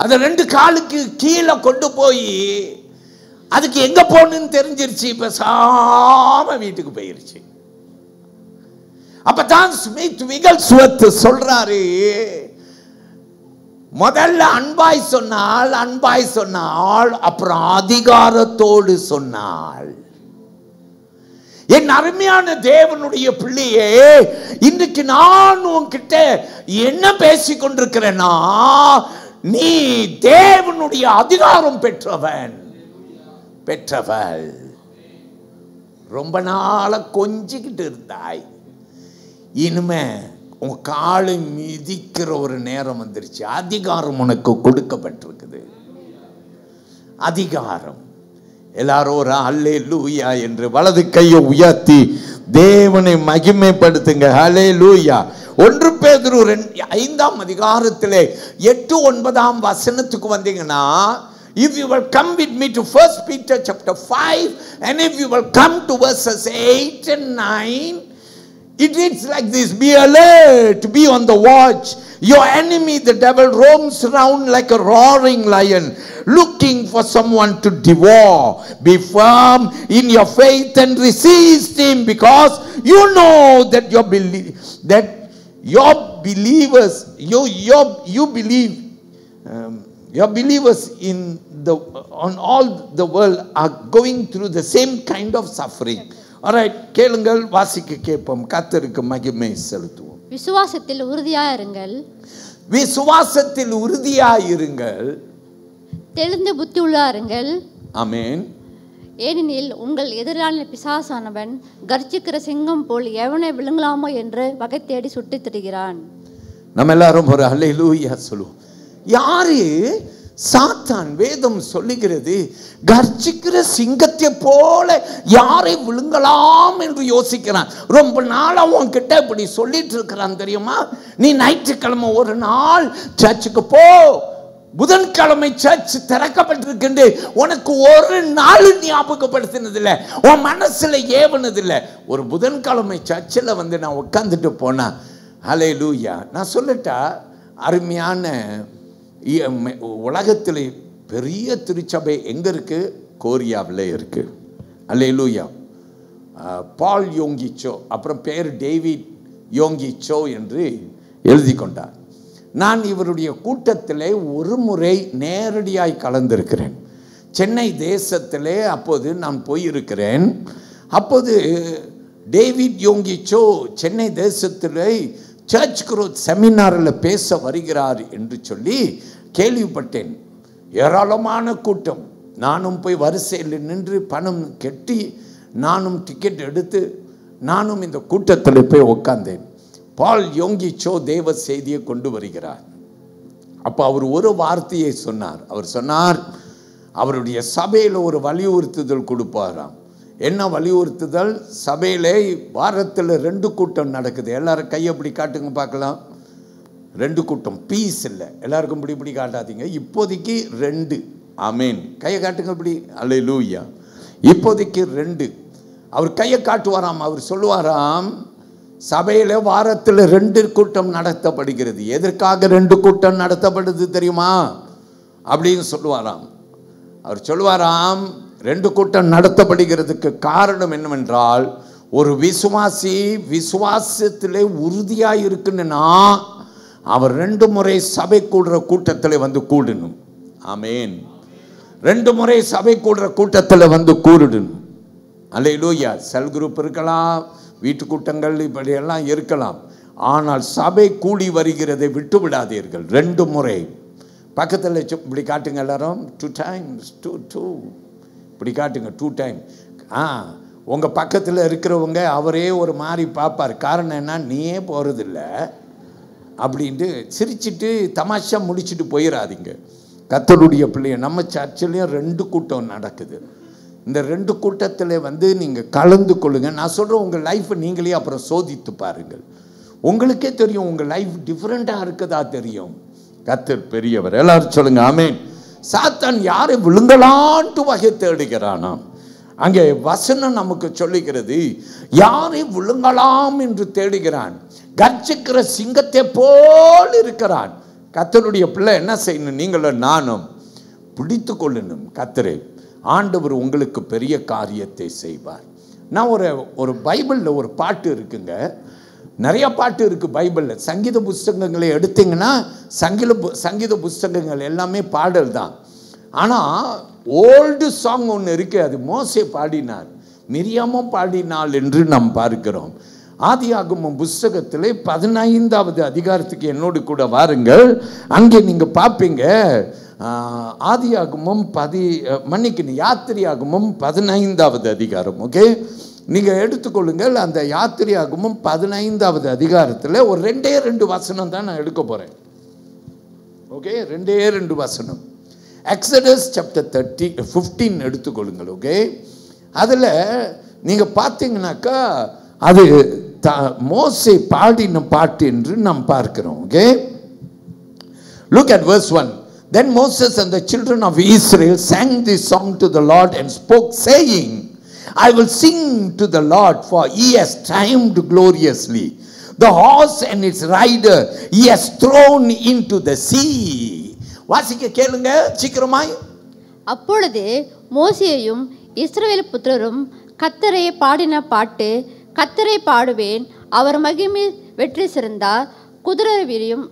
அது 2 காலுக்கு கீழே கொண்டு போய் அதுக்கு எங்க போகணும்னு தெரிஞ்சிருச்சு. பேசாம வீட்டுக்கு போயிருச்சு. அப்பதான் ஸ்மித் விகல்ஸ்வர்த் சொல்றாரு, முதல்ல அன்பாய் சொன்னாள், அப்புறம் அதிகாரத்தோடு சொன்னாள். என் அருமையான தேவனுடைய பிள்ளையே, இன்றைக்கு நான் உன்கிட்ட என்ன பேசிக் கொண்டிருக்கிறேன்னா, நீ தேவனுடைய அதிகாரம் பெற்றவள். ரொம்ப நாள கொஞ்சிக்கிட்டு இருந்தாய். இனிமே உன் காலை மிதிக்கிற ஒரு நேரம் வந்துருச்சு. அதிகாரம் உனக்கு கொடுக்கப்பட்டிருக்குது. அதிகாரம். எல்லாரும் ஒரு அல்லேலூயா என்று வலது கையை உயர்த்தி தேவனை மகிமைப்படுத்துங்க. அல்லேலூயா. 1 பேதுரு 5ஆம் அதிகாரத்திலே 8-9 வசனத்துக்கு வந்தீங்கன்னா, if you will come with me to 1 Peter chapter 5 and if you will come to verses 8 and 9, it reads like this: be alert, be on the watch. Your enemy the devil roams around like a roaring lion looking for someone to devour. Be firm in your faith and resist him, because you know that your believers in the on all the world are going through the same kind of suffering. All right, கேளுங்கள், வாசிக்க கேட்போம். கர்த்தருக்கு மகிமை செலுத்துவோம். விசுவாசத்தில் உறுதியாயிருங்கள். தெளிந்த புத்தி உள்ளாருங்கள். ஆமென். ஏனெனில் உங்கள் எதிரான பிசாசானவன் கர்ஜிக்கிற சிங்கம் போல் எவனை விழுங்கலாமோ என்று வகை தேடி சுற்றித் திரிகிறான். நம்ம எல்லாரும் ஒரு அல்லேலூயா சொல்லுவோம். யாரு சாத்தான்? வேதம் சொல்லுகிறது, கர்ஜிக்கிற சிங்கத்தை போல யாரை விழுங்கலாம் என்று யோசிக்கிறான். ரொம்ப நாளா உன்கிட்ட இப்படி சொல்லிட்டு இருக்கிறான் தெரியுமா? நீ ஞாயிற்றுக்கிழமை ஒரு நாள் சர்ச்சுக்கு போ, புதன்கிழமை சர்ச் திறக்கப்பட்டிருக்கின்ற உனக்கு ஒரு நாள் ஞாபகப்படுத்தினதில்லை, உன் மனசுல ஏவனதில்லை. ஒரு புதன்கிழமை சர்ச்சில் வந்து நான் உட்காந்துட்டு போனா, அல்லேலூயா. நான் சொல்லட்டா, அருமையான உலகத்தில் பெரிய திருச்சபை எங்க இருக்கு? கோரியாவில் இருக்கு. அல்லேலூயா. பால் யோங்கி சோ, அப்புறம் பேர் டேவிட் யோங்கி சோ என்று எழுதி கொண்டார். நான் இவருடைய கூட்டத்திலே ஒரு முறை நேரடியாய் கலந்திருக்கிறேன். சென்னை தேசத்திலே அப்போது நான் போயிருக்கிறேன். அப்போது டேவிட் யோங்கி சோ சென்னை தேசத்திலே சர்ச் குரோத் செமினாரில் பேச வருகிறார் என்று சொல்லி கேள்விப்பட்டேன். ஏராளமான கூட்டம். நானும் போய் வரிசையில் நின்று பணம் கட்டி நானும் டிக்கெட் எடுத்து நானும் இந்த கூட்டத்தில் போய் உட்கார்ந்தேன். பால் யோங்கி சோ தேவ செய்தியை கொண்டு வருகிறார். அப்போ அவர் ஒரு வார்த்தையை சொன்னார். அவர் சொன்னார், அவருடைய சபையில் ஒரு வலியுறுத்துதல் கொடுப்பாராம். என்ன வலியுறுத்துதல்? சபையிலே வாரத்தில் 2 கூட்டம் நடக்குது. எல்லாரும் கையை இப்படி காட்டுங்க பார்க்கலாம். 2 கூட்டம், பீஸ் இல்லை. எல்லாருக்கும் இப்படி காட்டாதீங்க. இப்போதைக்கு 2. ஆமேன். கையை காட்டுங்க இப்படி. அல்லேலூயா. இப்போதைக்கு 2. அவர் கையை காட்டுவாராம். அவர் சொல்லுவாராம், சபையில் வாரத்தில் 2 கூட்டம் நடத்தப்படுகிறது. எதற்காக 2 கூட்டம் நடத்தப்படுது தெரியுமா அப்படின்னு சொல்லுவாராம். அவர் சொல்லுவாராம், 2 கூட்டம் நடத்தப்படுகிறதுக்கு காரணம் என்னவென்றால், ஒரு விசுவாசி விசுவாசத்திலே உறுதியாக இருக்குன்னா அவர் 2 முறை சபை கூடுற கூட்டத்தில் வந்து கூடணும். ஆமென். 2 முறை சபை கூடுற கூட்டத்தில் வந்து கூடணும். அல்லேலூயா. செல் குரூப் இருக்கலாம், வீட்டு கூட்டங்கள் இப்படியெல்லாம் இருக்கலாம். ஆனால் சபை கூடி வருகிறதை விட்டு விடாதீர்கள். 2 முறை. பக்கத்தில் இப்படி காட்டுங்க எல்லாரும். 2 times 2 இப்படி காட்டுங்க. 2 times. உங்கள் பக்கத்தில் இருக்கிறவங்க அவரே ஒரு மாதிரி பார்ப்பார். காரணம் என்ன? நீயே போகிறதில்ல அப்படின்ட்டு சிரிச்சிட்டு தமாஷா முடிச்சுட்டு போயிடாதீங்க. கர்த்தருடைய பிள்ளைய நம்ம சர்ச்சிலையும் 2 கூட்டம் நடக்குது. இந்த 2 கூட்டத்தில் வந்து நீங்கள் கலந்து கொள்ளுங்க. நான் சொல்கிறேன், உங்கள் லைஃப்பை நீங்களே அப்புறம் சோதித்து பாருங்கள். உங்களுக்கே தெரியும் உங்கள் லைஃப் டிஃப்ரெண்ட்டாக இருக்குதா தெரியும். கர்த்தர் பெரியவர். எல்லாரும் சொல்லுங்க ஆமென். சாத்தான் யாரை விழுங்கலான்ட்டு வகை தேடுகிறானாம். அங்கே வசனம் நமக்கு சொல்லுகிறது, யாரை விழுங்கலாம் என்று தேடுகிறான். கர்ஜிக்கிற சிங்கத்தை போல் இருக்கிறான். கர்த்தருடைய பிள்ளை என்ன செய்யணும்? நீங்களும் நானும் பிடித்து கொள்ளணும் கர்த்தரை. ஆண்டவர் உங்களுக்கு பெரிய காரியத்தை செய்வார். நான் ஒரு பைபிளில் ஒரு பாட்டு இருக்குங்க. நிறைய பாட்டு இருக்குது பைபிளில். சங்கீத புஸ்தகங்களை எடுத்தீங்கன்னா சங்கீத புஸ்தகங்கள் எல்லாமே பாடல் தான். ஆனால் ஓல்டு சாங் ஒன்று இருக்கு, அது மோசே பாடினார், மிரியாமும் பாடினாள் என்று நாம் பார்க்கிறோம். ஆதியாகமம் புஸ்தகத்திலே 15வது அதிகாரத்துக்கு என்னோடு கூட வாருங்கள். அங்கே நீங்கள் பார்ப்பீங்க. ஆதியாகமம் யாத்திரையாகமம் 15வது அதிகாரம். ஓகே, நீங்கள் எடுத்துக்கொள்ளுங்கள். அந்த யாத்திரையாகமம் 15வது அதிகாரத்தில் ஒரு 2 வசனம் தான் நான் எடுக்க போகிறேன். ஓகே, 2 வசனம். எக்ஸடஸ் சாப்டர் 15 எடுத்துக்கொள்ளுங்கள். ஓகே, அதில் நீங்கள் பார்த்தீங்கன்னாக்கா அது மோசே பாடின பாட்டு என்று நாம் பார்க்கிறோம். Okay, look at verse 1. Then Moses and the children of Israel sang this song to the Lord and spoke, saying, I will sing to the Lord, for he has triumphed gloriously. The horse and its rider he has thrown into the sea. வாசிக்க கேளுங்க சீக்கிரமாய். அப்பொழுது மோசேயும் இஸ்ரவேல் புத்திரரும் கர்த்தரை பாடின பாட்டு, கர்த்தரை பாடுவேன், அவர் மகிமை வெற்றி சிறந்தார். குதிரையும்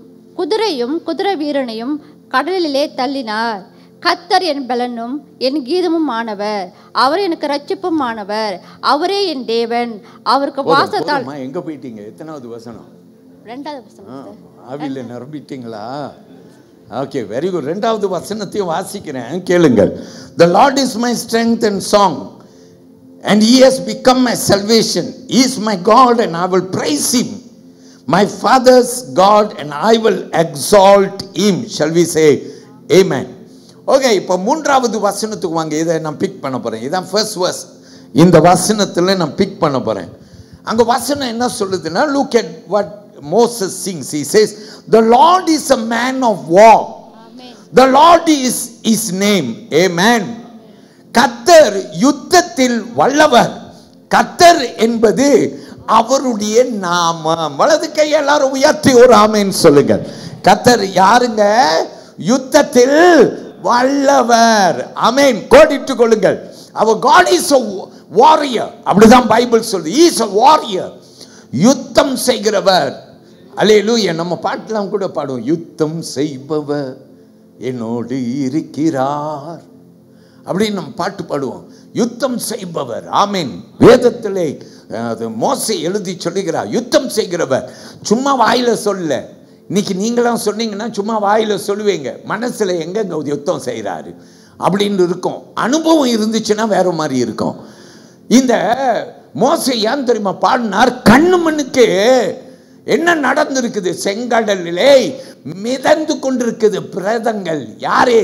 குதிரை வீரனையும் கடலிலே தள்ளினார். கர்த்தர் என் பலனும் என் கீதமும் ஆனவர், அவர் எனக்கு ரட்சிப்பும் ஆனவர், அவரே என் தேவன், அவருக்கு வாசத்தால். எங்க போயிட்டீங்க? எத்தனாவது வசனம்? 2வது வசனம். ஆவில நிரம்பிட்டீங்களா? Okay, very good. 2வது வசனத்தையும் வாசிக்கிறேன் கேளுங்கள். The Lord is my strength and song, and he has become my salvation. He is my God and I will praise him, my father's God and I will exalt him. Shall we say amen? Okay, இப்போ 3வது வசனத்துக்கு வாங்க. இதை நான் big பண்ண போறேன். இதான் first verse. இந்த வசனத்தில் நான் பிக் பண்ண போறேன். அங்க வசனம் என்ன சொல்லுதுன்னா, look at what Moses sings. He says, the Lord is a man of war. Amen. The Lord is his name. Amen. கர்த்தர் யுத்தத்தில் வல்லவர். கர்த்தர் என்பது அவருடைய நாமம். வலது கை எல்லாரும் உயர்த்தி ஒரு ஆமென் சொல்லுங்க. கர்த்தர் யாருங்க? யுத்தத்தில் வல்லவர். ஆமென். கோடிட்டு கொள்ளுங்கள். our God is a warrior. அப்படிதான் பைபிள் சொல்லுது. he is a warrior. யுத்தம் செய்கிறவர். அல்லேலூயா. நம்ம பாட்டெல்லாம் கூட பாடுவோம். யுத்தம் செய்பவர் என்னோடு இருக்கிறார் அப்படின்னு நம்ம பாட்டு பாடுவோம். யுத்தம் செய்பவர். ஆமென். வேதத்திலே மோசே எழுதி சொல்லுகிறார், யுத்தம் செய்கிறவர். சும்மா வாயில சொல்ல. இன்னைக்கு நீங்களாம் சொன்னீங்கன்னா சும்மா வாயில சொல்லுவீங்க, மனசுல எங்க யுத்தம் செய்கிறாரு அப்படின்னு இருக்கும். அனுபவம் இருந்துச்சுன்னா வேற மாதிரி இருக்கும். இந்த மோசே ஏன் தெரியுமா பாடினார்? கண்ணு மண்ணுக்கு என்ன நடந்திருக்குது? செங்கடலிலே மிதந்து கொண்டிருக்குது பிரேதங்கள். யாரே?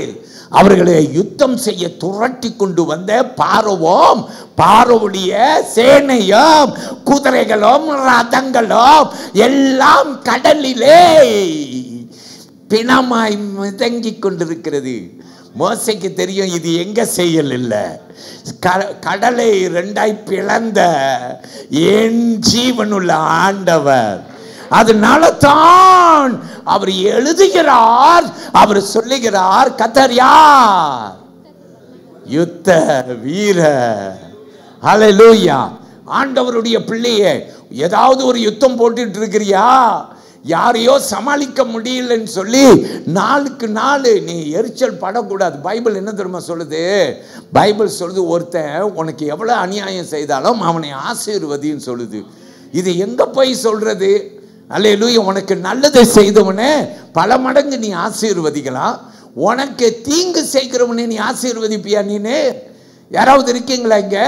அவர்களை யுத்தம் செய்ய துரட்டி கொண்டு வந்த பார்வோம், பார்வோடைய சேனையும் குதிரைகளும் ரதங்களும் எல்லாம் கடலிலே பிணமாய் மிதங்கிக் கொண்டிருக்கிறது. மோசைக்கு தெரியும் இது எங்க செயல் இல்லை, கடலை 2ஆய் பிளந்த என் ஜீவனுள்ள ஆண்டவர். அதனால தான் அவர் எழுதுகிறார், அவர் சொல்லுகிறார், கர்த்தர் யார்? யுத்த வீரர். ஹல்லேலூயா. ஆண்டவருடைய பிள்ளையே, ஏதாவது ஒரு யுத்தம் போட்டுட்டு இருக்கிறியா? யாரையோ சமாளிக்க முடியலன்னு சொல்லி நாளுக்கு நாள் நீ எரிச்சல் படக்கூடாது. பைபிள் என்ன தெரியுமா சொல்லுது? பைபிள் சொல்லுது, ஒருத்தன் உனக்கு எவ்வளோ அநியாயம் செய்தாலும் அவனை ஆசீர்வதின்னு சொல்லுது. இது எங்கே போய் சொல்றது? அல்லேலூயா. உனக்கு நல்லதை செய்தவனே பல மடங்கு நீ ஆசீர்வதிக்கலாம். உனக்கு தீங்கு செய்கிறவனே நீ ஆசீர்வதிப்பியா? நீனு யாராவது இருக்கீங்களா? இங்க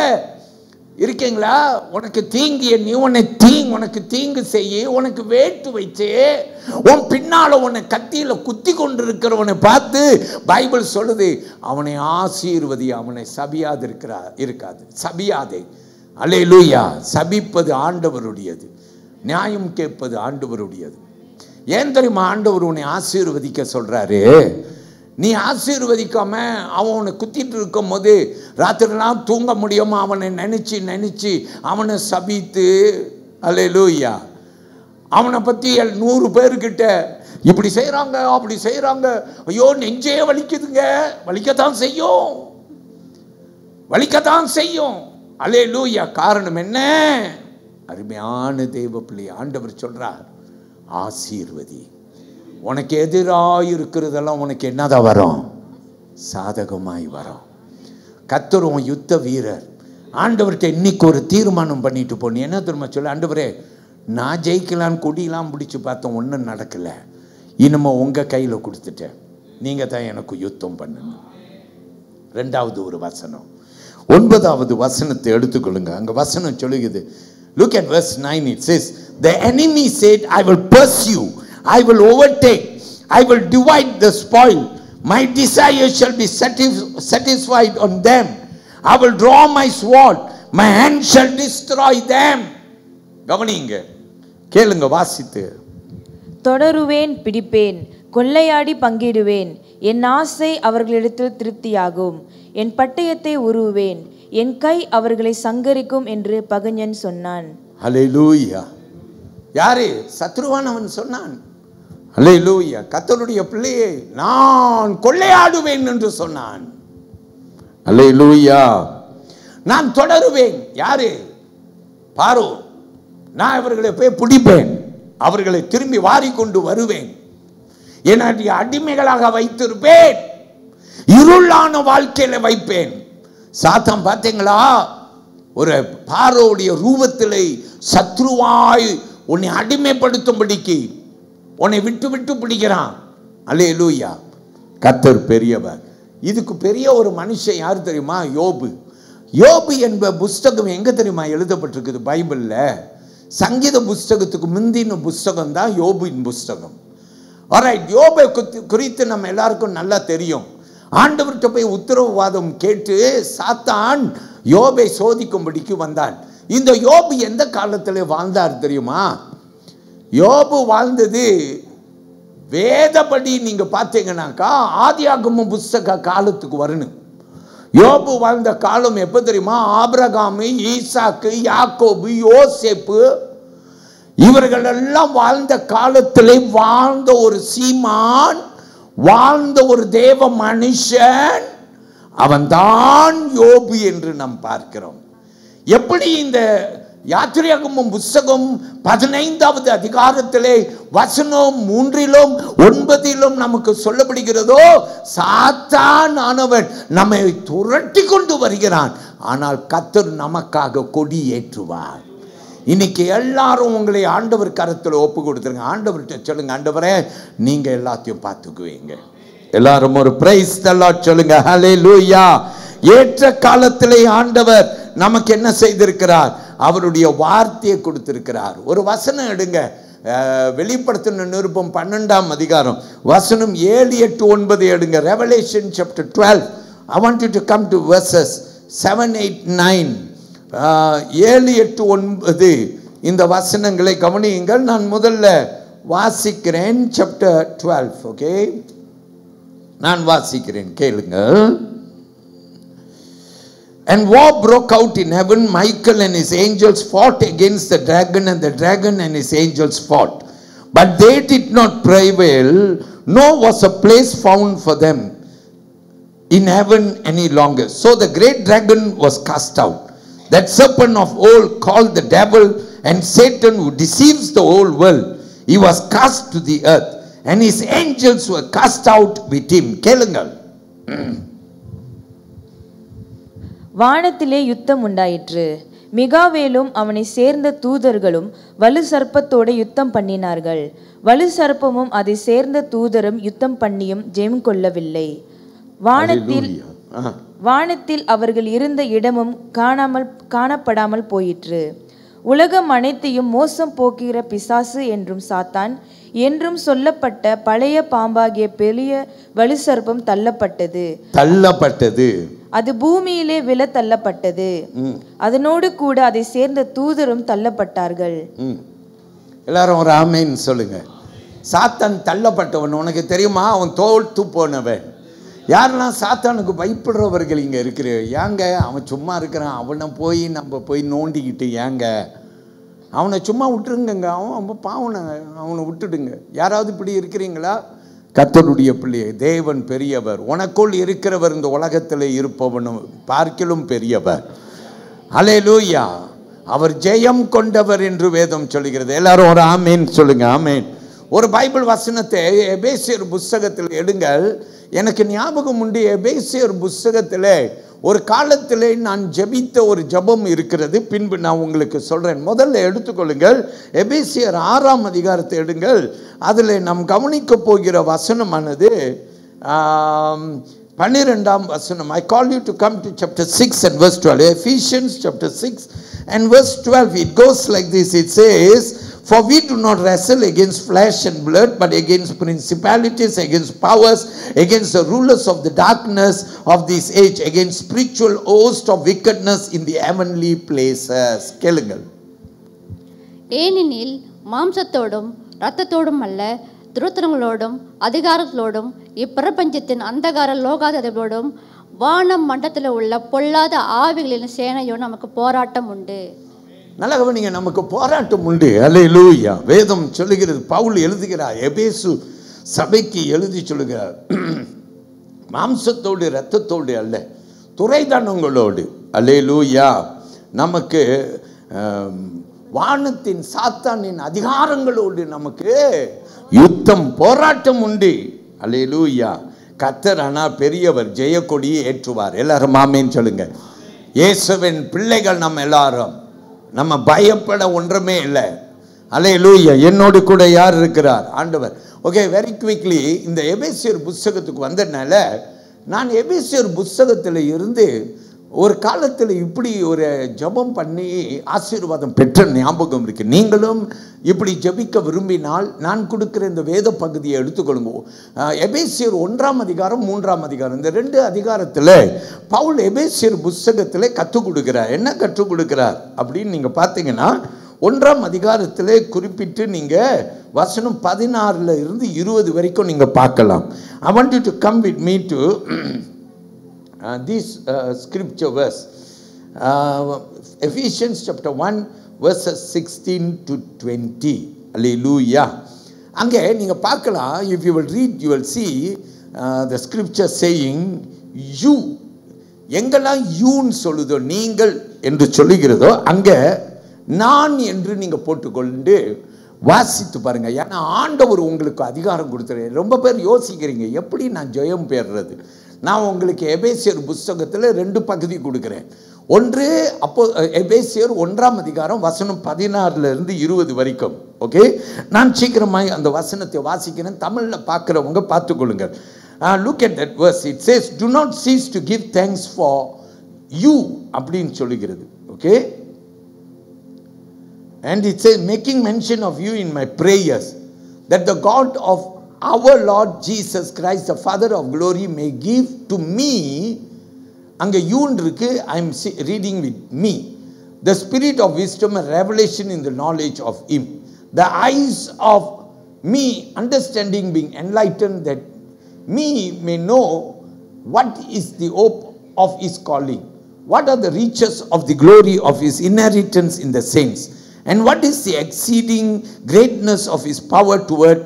இருக்கீங்களா? உனக்கு தீங்கிய நீ உனக்கு தீங்கு செய்ய உனக்கு வேட்டு வச்சு உன் பின்னால உன்னை கத்தியில குத்தி கொண்டு இருக்கிறவனை பார்த்து பைபிள் சொல்லுது, அவனை ஆசீர்வதி, அவனை சபியாது இருக்காது. சபியாதே. அல்லேலூயா. சபிப்பது ஆண்டவருடையது, நியாயம் கேட்பது ஆண்டவருடையது. ஏன் தெரியுமா ஆண்டவர் உன்னை ஆசீர்வதிக்க சொல்றாரு? நீ ஆசீர்வதிக்காம அவன் உன்னை குத்திட்டு இருக்கும் போது ராத்திரிலாம் தூங்க முடியாம அவனை நினைச்சு அவனை சபித்து, அல்லேலூயா, அவனை பத்தி 100 பேர்கிட்ட இப்படி செய்யறாங்க அப்படி செய்யறாங்க, ஐயோ நெஞ்சே வலிக்குதுங்க, வலிக்கத்தான் செய்யும். அல்லேலூயா. காரணம் என்ன? அருமையான தேவ பிள்ளை, ஆண்டவர் சொல்றார், ஆசீர்வதி. உனக்கு எதிராக இருக்கிறதெல்லாம் உனக்கு என்னதான் வரும்? சாதகமாய் வரும். கர்த்தர் உன் யுத்த வீரர். ஆண்டவர்கிட்ட இன்னைக்கு ஒரு தீர்மானம் பண்ணிட்டு போன என்ன தெரியுமா சொல்ல? ஆண்டவரே, நான் ஜெயிக்கலான்னு கொடியெல்லாம் பிடிச்சி பார்த்தேன், ஒன்றும் நடக்கலை, இனிமே உங்கள் கையில் கொடுத்துட்டேன், நீங்கள் தான் எனக்கு யுத்தம் பண்ணணும். 2வது ஒரு வசனம், 9வது வசனத்தை எடுத்துக்கொள்ளுங்க. அங்கே வசனம் சொல்லுகிறது. Look at verse 9. It says, the enemy said, I will pursue, I will overtake, I will divide the spoil, my desire shall be satisfied on them, I will draw my sword, my hand shall destroy them. கவனிங்க, கேளுங்க வாசித்து. தொடருவேன், பிடிப்பேன், கொள்ளையாடி பங்கிடுவேன், என் ஆசை அவர்களிடத்தில் திருப்தியாகும், என் பட்டயத்தை உருவேன், என் கை அவர்களை சங்கரிக்கும் என்று பகைஞன் சொன்னான். ஹல்லேலூயா. யாரு? சத்ருவானவன் சொன்னான். ஹல்லேலூயா. கர்த்தருடைய பிள்ளையே, நான் கொள்ளையாடுவேன் என்று சொன்னான். ஹல்லேலூயா. நான் தொடருவேன். யாரு? பாரோ. நான் அவர்களை போய் பிடிப்பேன், அவர்களை திரும்பி வாரிக்கொண்டு வருவேன், என்னுடைய அடிமைகளாக வைத்திருப்பேன், இருளான வாழ்க்கையில வைப்பேன். சாத்தான் பார்த்தீங்களா, ஒரு பாரோடைய ரூபத்திலே சத்ருவாய் உன்னை அடிமைப்படுத்தும்படிக்கு உன்னை விட்டு விட்டு பிடிக்கிறான். அல்லேலூயா. கர்த்தர் பெரியவர். இதுக்கு பெரிய ஒரு மனுஷன் யார் தெரியுமா? யோபு. யோபு என்ப புஸ்தகம் எங்க தெரியுமா எழுதப்பட்டிருக்குது? பைபிள்ல. சங்கீத புஸ்தகத்துக்கு முந்தின புஸ்தகம் தான் யோபின் புஸ்தகம். ஆல்ரைட். யோபை குறித்து நம்ம எல்லாருக்கும் நல்லா தெரியும். ஆண்டவர்கிட்ட போய் உத்தரவாதம் கேட்டு சாத்தான் யோபை சோதிக்கும்படிக்கு வந்தான். இந்த யோபு எந்த காலத்தில் வாழ்ந்தார் தெரியுமா? யோபு வாழ்ந்தது வேதப்படி நீங்க பார்த்தீங்கன்னாக்கா ஆதியாகமம் புஸ்தக காலத்துக்கு வரணும். யோபு வாழ்ந்த காலம் எப்ப தெரியுமா? ஆபிரகாமு, ஈசாக்கு, யாக்கோபு, யோசேப்பு இவர்கள் எல்லாம் வாழ்ந்த காலத்திலே வாழ்ந்த ஒரு சீமான், வாழ்ந்த ஒரு தேவ மனுஷன், அவன்தான் யோபு என்று நாம் பார்க்கிறோம். எப்படி இந்த யாத்திரையாகமம் புஸ்தகம் 15வது அதிகாரத்திலே வசனம் 3லும் 9லும் நமக்கு சொல்லப்படுகிறதோ, சாத்தான் ஆனவன் நம்மை துரட்டி கொண்டு வருகிறான், ஆனால் கர்த்தர் நமக்காக கொடி ஏற்றுவார். இன்னைக்கு எல்லாரும் உங்களை ஆண்டவர் கரத்தில் ஒப்பு கொடுத்துருங்க. ஆண்டவர்கிட்ட சொல்லுங்க, ஆண்டவரே நீங்க எல்லாத்தையும் பார்த்துக்குவீங்க. எல்லாரும் ஒரு பிரைஸ் தி லார்ட் சொல்லுங்க. ஹல்லேலூயா. ஏற்ற காலத்திலே ஆண்டவர் நமக்கு என்ன செய்திருக்கிறார்? அவருடைய வார்த்தையை கொடுத்திருக்கிறார். ஒரு வசனம் எடுங்க. வெளிப்படுத்தின நிருபம் 12ஆம் அதிகாரம் வசனம் 7, 8, 9 எடுங்க. Revelation chapter 12. I want you to come to verses 7, 8, 9. 7, 8, 9 இந்த வசனங்களை கவனியுங்கள். நான் முதல்ல வாசிக்கிறேன். chapter 12. ஓகே, நான் வாசிக்கிறேன், கேளுங்கள். And war broke out in heaven. Michael and his angels fought against the dragon, and the dragon and his angels fought, but they did not prevail, nor was a place found for them in heaven any longer. So the great dragon was cast out, that serpent of old called the devil and Satan, who deceives the whole world. he was cast to the earth and his angels were cast out with him. கேளுங்கள். வானத்திலே யுத்தம் உண்டாயிற்று. மிகாவேலும் அவனை சேர்ந்த தூதர்களும் வலு சர்ப்பத்தோட யுத்தம் பண்ணினார்கள். வலு சர்ப்பமும் அதை சேர்ந்த தூதரும் யுத்தம் பண்ணியும் ஜெயம் கொள்ளவில்லை. வானத்தில் அவர்கள் இருந்த இடமும் காணப்படாமல் போயிற்று. உலகம் அனைத்தையும் மோசம் போக்குகிற பிசாசு என்றும் சாத்தான் என்றும் சொல்லப்பட்ட பழைய பாம்பாகிய பெரிய வலு சர்ப்பம் தள்ளப்பட்டது. அது பூமியிலே விழ தள்ளப்பட்டது. அதனோடு கூட அதை சேர்ந்த தூதரும் தள்ளப்பட்டார்கள். எல்லாரும் ஒரு ஆமென் சொல்லுங்க. சாத்தான் தள்ளப்பட்டவன் உனக்கு தெரியுமா? அவன் தோல்த்து போனவன். யாரெல்லாம் சாத்தானுக்கு பயப்படுறவர்கள் இங்கே இருக்கிற? ஏங்க அவன் சும்மா இருக்கிறான், அவனை போய் நம்ம போய் நோண்டிக்கிட்டு ஏங்க அவனை சும்மா விட்டுருங்க, அவன் பாவனை, அவனை விட்டுடுங்க. யாராவது இப்படி இருக்கிறீங்களா? கர்த்தருடைய பிள்ளையே, தேவன் பெரியவர். உனக்குள் இருக்கிறவர் இந்த உலகத்தில் இருப்பவனும் பார்க்கிலும் பெரியவர். அல்லேலூயா. அவர் ஜெயம் கொண்டவர் என்று வேதம் சொல்லுகிறது. எல்லாரும் ஒரு ஆமேன் சொல்லுங்க. ஆமேன். ஒரு பைபிள் வசனத்தை எபேசியர் புஸ்தகத்தில் எடுங்கள். எனக்கு ஞாபகம் உண்டு, எபேசியர் புஸ்தகத்தில் ஒரு காலத்தில் நான் ஜெபித்த ஒரு ஜெபம் இருக்கிறது. பின்பு நான் உங்களுக்கு சொல்கிறேன். முதல்ல எடுத்துக்கொள்ளுங்கள், எபேசியர் 6ஆம் அதிகாரத்தை எடுங்கள். அதில் நாம் கவனிக்க போகிற வசனமானது 12ஆம் வசனம். I call you to come to chapter 6 and verse 12. Ephesians chapter 6 and verse 12. It goes like this. It says, for we do not wrestle against flesh and blood, but against principalities, against powers, against the rulers of the darkness of this age, against spiritual host of wickedness in the heavenly places. கேளுங்கள். ஏனெனில் மாம்சத்தோடும் இரத்தத்தோடும் அல்ல, துருத்தனங்களோடும் அதிகாரங்களோடும் இப்பிரபஞ்சத்தின் அந்தகார லோகாதிபதியோடும் வானம் மண்டலத்தில் உள்ள பொல்லாத ஆவிகளின் சேனையும் நமக்கு போராட்டம் உண்டு. நல்ல கவனிங்க, நமக்கு போராட்டம் உண்டு. அல்லேலூயா. வேதம் சொல்லுகிறது, பவுல் எழுதுகிறார், எபேசு சபைக்கு எழுதி சொல்லுகிறார், மாம்சத்தோடு இரத்தத்தோடு அல்ல, துரைதனங்களோடு. அல்லேலூயா. நமக்கு வானத்தின் சாத்தானின் அதிகாரங்களோடு நமக்கு யுத்தம் போராட்டம் உண்டு. அல்லேலூயா. கர்த்தர் ஆனால் பெரியவர், ஜெயக்கொடியை ஏற்றுவார். எல்லாரும் ஆமென் சொல்லுங்க. இயேசுவின் பிள்ளைகள் நம்ம எல்லாரும், நம்ம பயப்பட ஒன்றுமே இல்லை. அல்லேலூயா. என்னோடு கூட யார் இருக்கிறார்? ஆண்டவர். ஓகே, வெரி குவிக்லி இந்த எபேசியர் புஸ்தகத்துக்கு வந்ததுனால, நான் எபேசியர் புஸ்தகத்தில் இருந்து ஒரு காலத்தில் இப்படி ஒரு ஜெபம் பண்ணி ஆசீர்வாதம் பெற்ற ஞாபகம் இருக்கு. நீங்களும் இப்படி ஜெபிக்க விரும்பினால் நான் கொடுக்குற இந்த வேத பகுதியை எடுத்துக்கொள்ளுங்க. எபேசியர் 1ஆம் அதிகாரம் 3ஆம் அதிகாரம், இந்த 2 அதிகாரத்தில் பவுல் எபேசியர் புஸ்தகத்தில் கற்றுக் கொடுக்கிறார். என்ன கற்றுக் கொடுக்கிறார் அப்படின்னு நீங்கள் பார்த்தீங்கன்னா, 1ஆம் அதிகாரத்தில் குறிப்பிட்டு நீங்கள் வசனம் 16 இருந்து 20 வரைக்கும் நீங்கள் பார்க்கலாம். I want you to come with me to this scripture verse, Ephesians chapter 1 verses 16 to 20. Hallelujah. அங்கே நீங்க பார்க்கலாம், if you will read, you will see the scripture saying you. எங்கெல்லாம் யூன்னு சொல்லுதோ, நீங்கள் என்று சொல்லுகிறதோ, அங்கே நான் என்று நீங்க போட்டுக்கொண்டு வாசித்து பாருங்க. ஏன்னா ஆண்டவர் உங்களுக்கு அதிகாரம் கொடுத்துரு. ரொம்ப பேர் யோசிக்கிறீங்க, எப்படி நான் ஜெயம் பெறுறது? நான் உங்களுக்கு எபேசியர் புஸ்தகத்தில் 2 பகுதி கொடுக்குறேன். ஒன்று அப்போ எபேசியர் 1ஆம் அதிகாரம் வசனம் 16 இருந்து 20 வரைக்கும். ஓகே, நான் சீக்கிரமாய் அந்த வசனத்தை வாசிக்கிறேன். தமிழில் பார்க்குறவங்க பார்த்துக்கொள்ளுங்கள். Look at that verse. It says, do not cease to give thanks for you அப்படின்னு சொல்லுகிறது. Okay, and it says, making mention of you in my prayers, that the God of our Lord Jesus Christ, the Father of glory, may give to me, அங்க யூன் இருக்கு, I am reading with me, the spirit of wisdom and revelation in the knowledge of him, the eyes of me understanding being enlightened, that me may know what is the hope of his calling, what are the riches of the glory of his inheritance in the saints, and what is the exceeding greatness of his power toward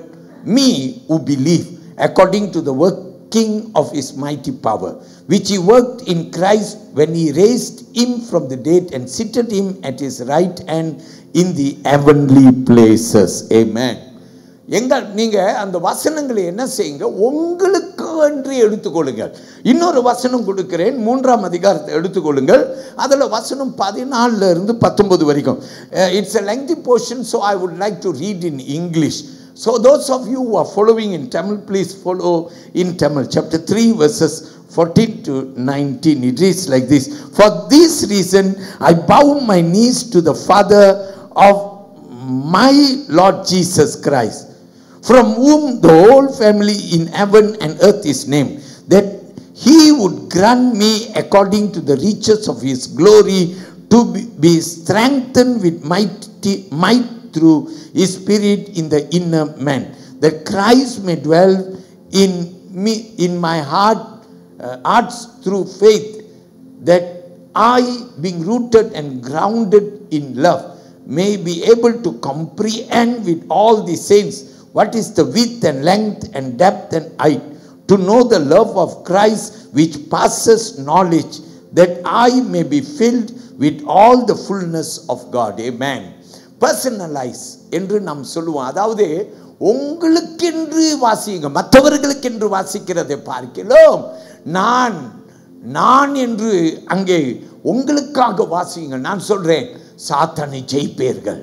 me who believe, according to the working of his mighty power, which he worked in Christ when he raised him from the dead and seated him at his right hand in the heavenly places. Amen. நீங்க அந்த வசனங்களை என்ன செய்யுங்க, உங்களுக்கு என்று எடுத்துக்கொள்ளுங்கள். இன்னொரு வசனம் கொடுக்கிறேன், 3ஆம் அதிகாரத்தை எடுத்துக்கொள்ளுங்கள். அதில் வசனம் 14 இருந்து 19 வரைக்கும். It's a lengthy portion, so I would like to read in English. So those of you who are following in Tamil, please follow in Tamil. Chapter 3 verses 14 to 19. It reads like this: For this reason I bow my knees to the Father of my Lord Jesus Christ, from whom the whole family in heaven and earth is named, that he would grant me according to the riches of his glory to be strengthened with might through his spirit in the inner man, that Christ may dwell in me, in my hearts through faith, that I, being rooted and grounded in love, may be able to comprehend with all the saints what is the width and length and depth and height, to know the love of Christ which passes knowledge, that I may be filled with all the fullness of God. Amen. Personalize என்று நாம் சொல்லுவோம். அதாவது உங்களுக்கென்று வாசிங்க, மற்றவர்களுக்கென்று வாசிக்கிறதை பார்க்கலாம். நான் என்று அங்கே உங்களுக்காக வாசிங்க. நான் சொல்றேன், சாத்தானை ஜெயிப்பீர்கள்.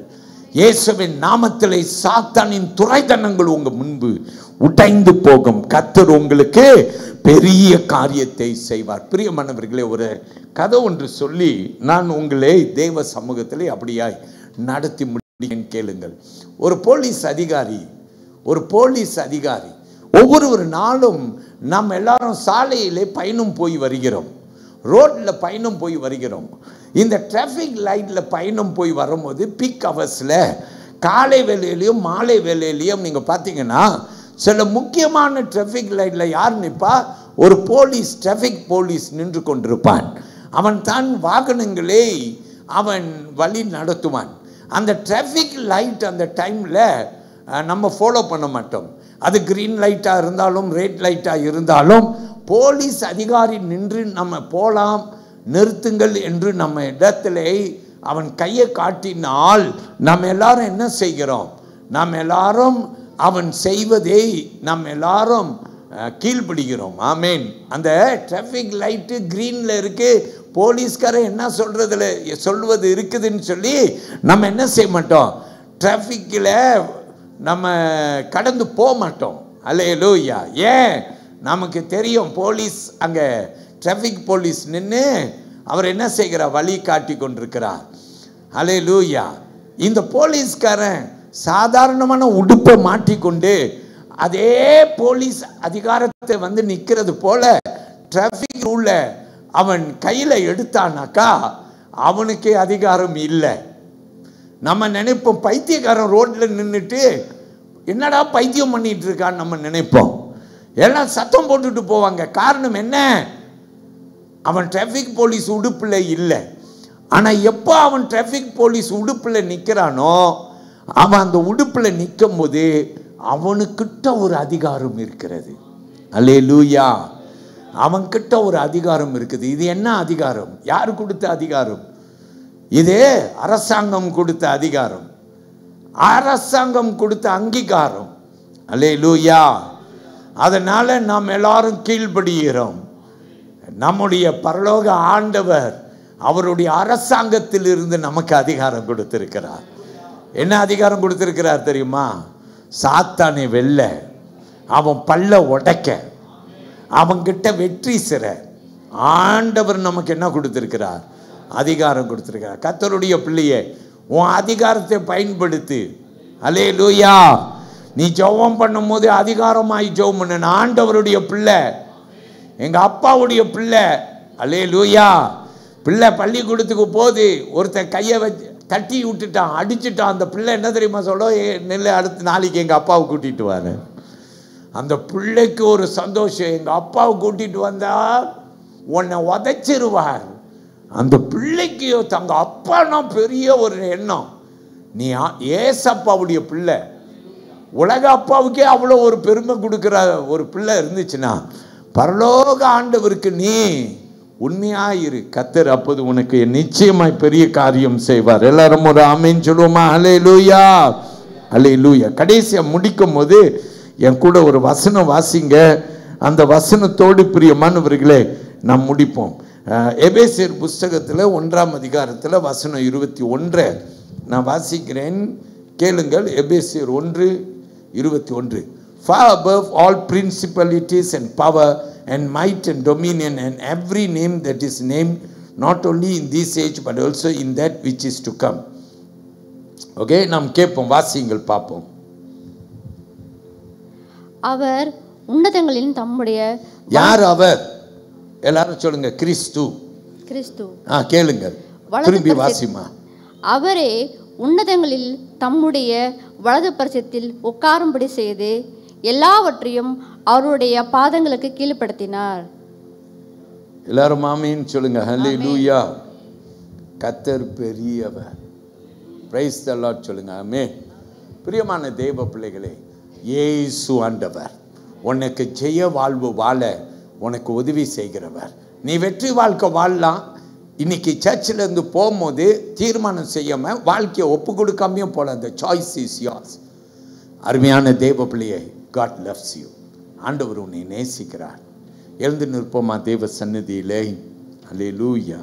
இயேசுவின் நாமத்திலே சாத்தானின் துரைத்தனங்கள் உங்க முன்பு உடைந்து போகும். கர்த்தர் உங்களுக்கு பெரிய காரியத்தை செய்வார். பிரியமானவர்களே, ஒரு கதை ஒன்று சொல்லி நான் உங்களை தேவ சமூகத்திலே அப்படியாய் நடத்தி முடியும், கேளுங்கள். ஒரு போலீஸ் அதிகாரி ஒவ்வொரு நாளும் நாம் எல்லாரும் சாலையிலே பயணம் போய் வருகிறோம், ரோட்டில் பயணம் போய் வருகிறோம். இந்த டிராஃபிக் லைட்டில் பயணம் போய் வரும்போது பீக் ஹவர்ஸில் காலை வேலையிலையும் மாலை வேலையிலையும் நீங்கள் பார்த்தீங்கன்னா சில முக்கியமான டிராஃபிக் லைட்டில் யார் நிற்பா? ஒரு போலீஸ், டிராஃபிக் போலீஸ் நின்று கொண்டிருப்பான். அவன் தான் வாகனங்களை அவன் வழி நடத்துவான். அந்த டிராஃபிக் லைட் அந்த டைமில் நம்ம ஃபாலோ பண்ண மாட்டோம். அது கிரீன் லைட்டாக இருந்தாலும் ரெட் லைட்டாக இருந்தாலும் போலீஸ் அதிகாரி நின்று நம்ம போகலாம், நிறுத்துங்கள் என்று நம்ம இடத்துல அவன் கையை காட்டினால் நம்ம எல்லாரும் என்ன செய்கிறோம்? நாம் எல்லாரும் அவன் செய்வதை நாம் எல்லாரும் கீழ்பிடிக்கிறோம். ஆமேன். அந்த டிராஃபிக் லைட்டு கிரீனில் இருக்கு, போலீஸ்காரன் என்ன சொல்வது இருக்குதுன்னு சொல்லி நம்ம என்ன செய்ய மாட்டோம்? டிராஃபிக்கில் நம்ம கடந்து போக மாட்டோம். அல்லேலூயா. ஏன்? நமக்கு தெரியும் போலீஸ், அங்கே டிராஃபிக் போலீஸ் நின்று அவர் என்ன செய்கிறார்? வழி காட்டி கொண்டிருக்கிறார். அல்லேலூயா. இந்த போலீஸ்காரன் சாதாரணமான உடுப்பை மாட்டிக்கொண்டு அதே போலீஸ் அதிகாரத்தை வந்து நிற்கிறது போல டிராஃபிக் ரூல்ல அவன் கையில் எடுத்தானாக்கா அவனுக்கே அதிகாரம் இல்லை. நம்ம நினைப்போம் பைத்தியக்காரன் ரோட்டில் நின்றுட்டு என்னடா பைத்தியம் பண்ணிட்டு இருக்கான்னு நம்ம நினைப்போம். எல்லாம் சத்தம் போட்டுட்டு போவாங்க. காரணம் என்ன? அவன் டிராஃபிக் போலீஸ் உடுப்பில் இல்லை. ஆனால் எப்போ அவன் டிராஃபிக் போலீஸ் உடுப்பில் நிற்கிறானோ, அவன் அந்த உடுப்பில் நிற்கும் போது அவனுக்கிட்ட ஒரு அதிகாரம் இருக்கிறது. அல்லேலூயா. அவன்கிட்ட ஒரு அதிகாரம் இருக்குது. இது என்ன அதிகாரம்? யார் கொடுத்த அதிகாரம்? இது அரசாங்கம் கொடுத்த அதிகாரம், அரசாங்கம் கொடுத்த அங்கீகாரம். அல்லேலூயா. அதனால நாம் எல்லாரும் கீழ்படுகிறோம். நம்முடைய பரலோக ஆண்டவர் அவருடைய அரசாங்கத்தில் இருந்து நமக்கு அதிகாரம் கொடுத்திருக்கிறார். என்ன அதிகாரம் கொடுத்திருக்கிறார் தெரியுமா? சாத்தானை வெல்ல, அவன் பல்ல உடைக்க, அவன்கிட்ட வெற்றி சிற ஆண்டவர் நமக்கு என்ன கொடுத்திருக்கிறார்? அதிகாரம் கொடுத்திருக்கிறார். கர்த்தருடைய பிள்ளையே, உன் அதிகாரத்தை பயன்படுத்து. அல்லேலூயா. நீ ஜெபம் பண்ணும் போது அதிகாரமாய் ஜெபம் பண்ணு. ஆண்டவருடைய பிள்ளை, எங்க அப்பாவுடைய பிள்ளை. அல்லேலூயா. பிள்ளை பள்ளிக்கூடத்துக்கு போது ஒருத்தன் கையை வச்சு தட்டி விட்டுட்டான், அடிச்சுட்டான். அந்த பிள்ளை என்ன தெரியுமா சொல்ல? நெல்லை அடுத்த நாளைக்கு எங்கள் அப்பாவை கூட்டிகிட்டு வாரு. அந்த பிள்ளைக்கு ஒரு சந்தோஷம், எங்கள் அப்பாவை கூட்டிகிட்டு வந்தா உன்னை உதைச்சிருவார். அந்த பிள்ளைக்கு தங்க அப்பானா பெரிய ஒரு எண்ணம். நீ ஏசப்பாவுடைய பிள்ளை, உலக அப்பாவுக்கே அவ்வளோ ஒரு பெருமை கொடுக்குற ஒரு பிள்ளை இருந்துச்சுன்னா, பரலோக ஆண்டவருக்கு நீ உண்மையாயிரு. கர்த்தர் அப்போது உனக்கு நிச்சயமாய் பெரிய காரியம் செய்வார். எல்லாரும் ஒரு ஆமென் சொல்லுவோமா? அல்லேலூயா. அல்லேலூயா. கடைசியா முடிக்கும் போது என் கூட ஒரு வசனம் வாசிங்க. அந்த வசனத்தோடு பிரியமானவர்களே நாம் முடிப்போம். எபேசியர் புஸ்தகத்தில் 1ஆம் அதிகாரத்தில் வசனம் 21 நான் வாசிக்கிறேன், கேளுங்கள். எபேசியர் 1:21. Far above all principalities and power and might and dominion and every name that is named, not only in this age but also in that which is to come. Okay, நாம் கேட்போம், வாசிங்கள் பார்ப்போம். அவர் உன்னதங்களில் தம்முடைய யார் அவர்? எல்லாரும் சொல்லுங்க, கிறிஸ்து. கிறிஸ்து. கேளுங்கள், திரும்பி வாசிமா. அவரே உன்னதங்களில் தம்முடைய வலது பரிசத்தில் உட்காரும்படி செய்து எல்லாவற்றையும் அவருடைய பாதங்களுக்கு கீழ்ப்படுத்தினார். எல்லாரும் ஆமென் சொல்லுங்க. ஹல்லேலூயா. கர்த்தர் பெரியவர். பிரைஸ் தி லார்ட் சொல்லுங்க. ஆமென். பிரியமான தேவ பிள்ளைகளே, இயேசு ஆண்டவர் உனக்கு ஜெய வாழ்வு வாழ உனக்கு உதவி செய்கிறவர். நீ வெற்றி வாழ்க்கை வாழலாம். இன்னைக்கு சர்ச்சில் இருந்து போகும்போது தீர்மானம் செய்யாம வாழ்க்கையை ஒப்பு கொடுக்காமையும் போல. அந்த சாய்ஸ் இஸ் yours. அருமையான தேவ பிள்ளையே, God loves you. ஆண்டவர் உன்னை நேசிக்கிறார். எழுந்து நிற்போமா தேவ சந்நிதியிலே. அல்லேலூயா.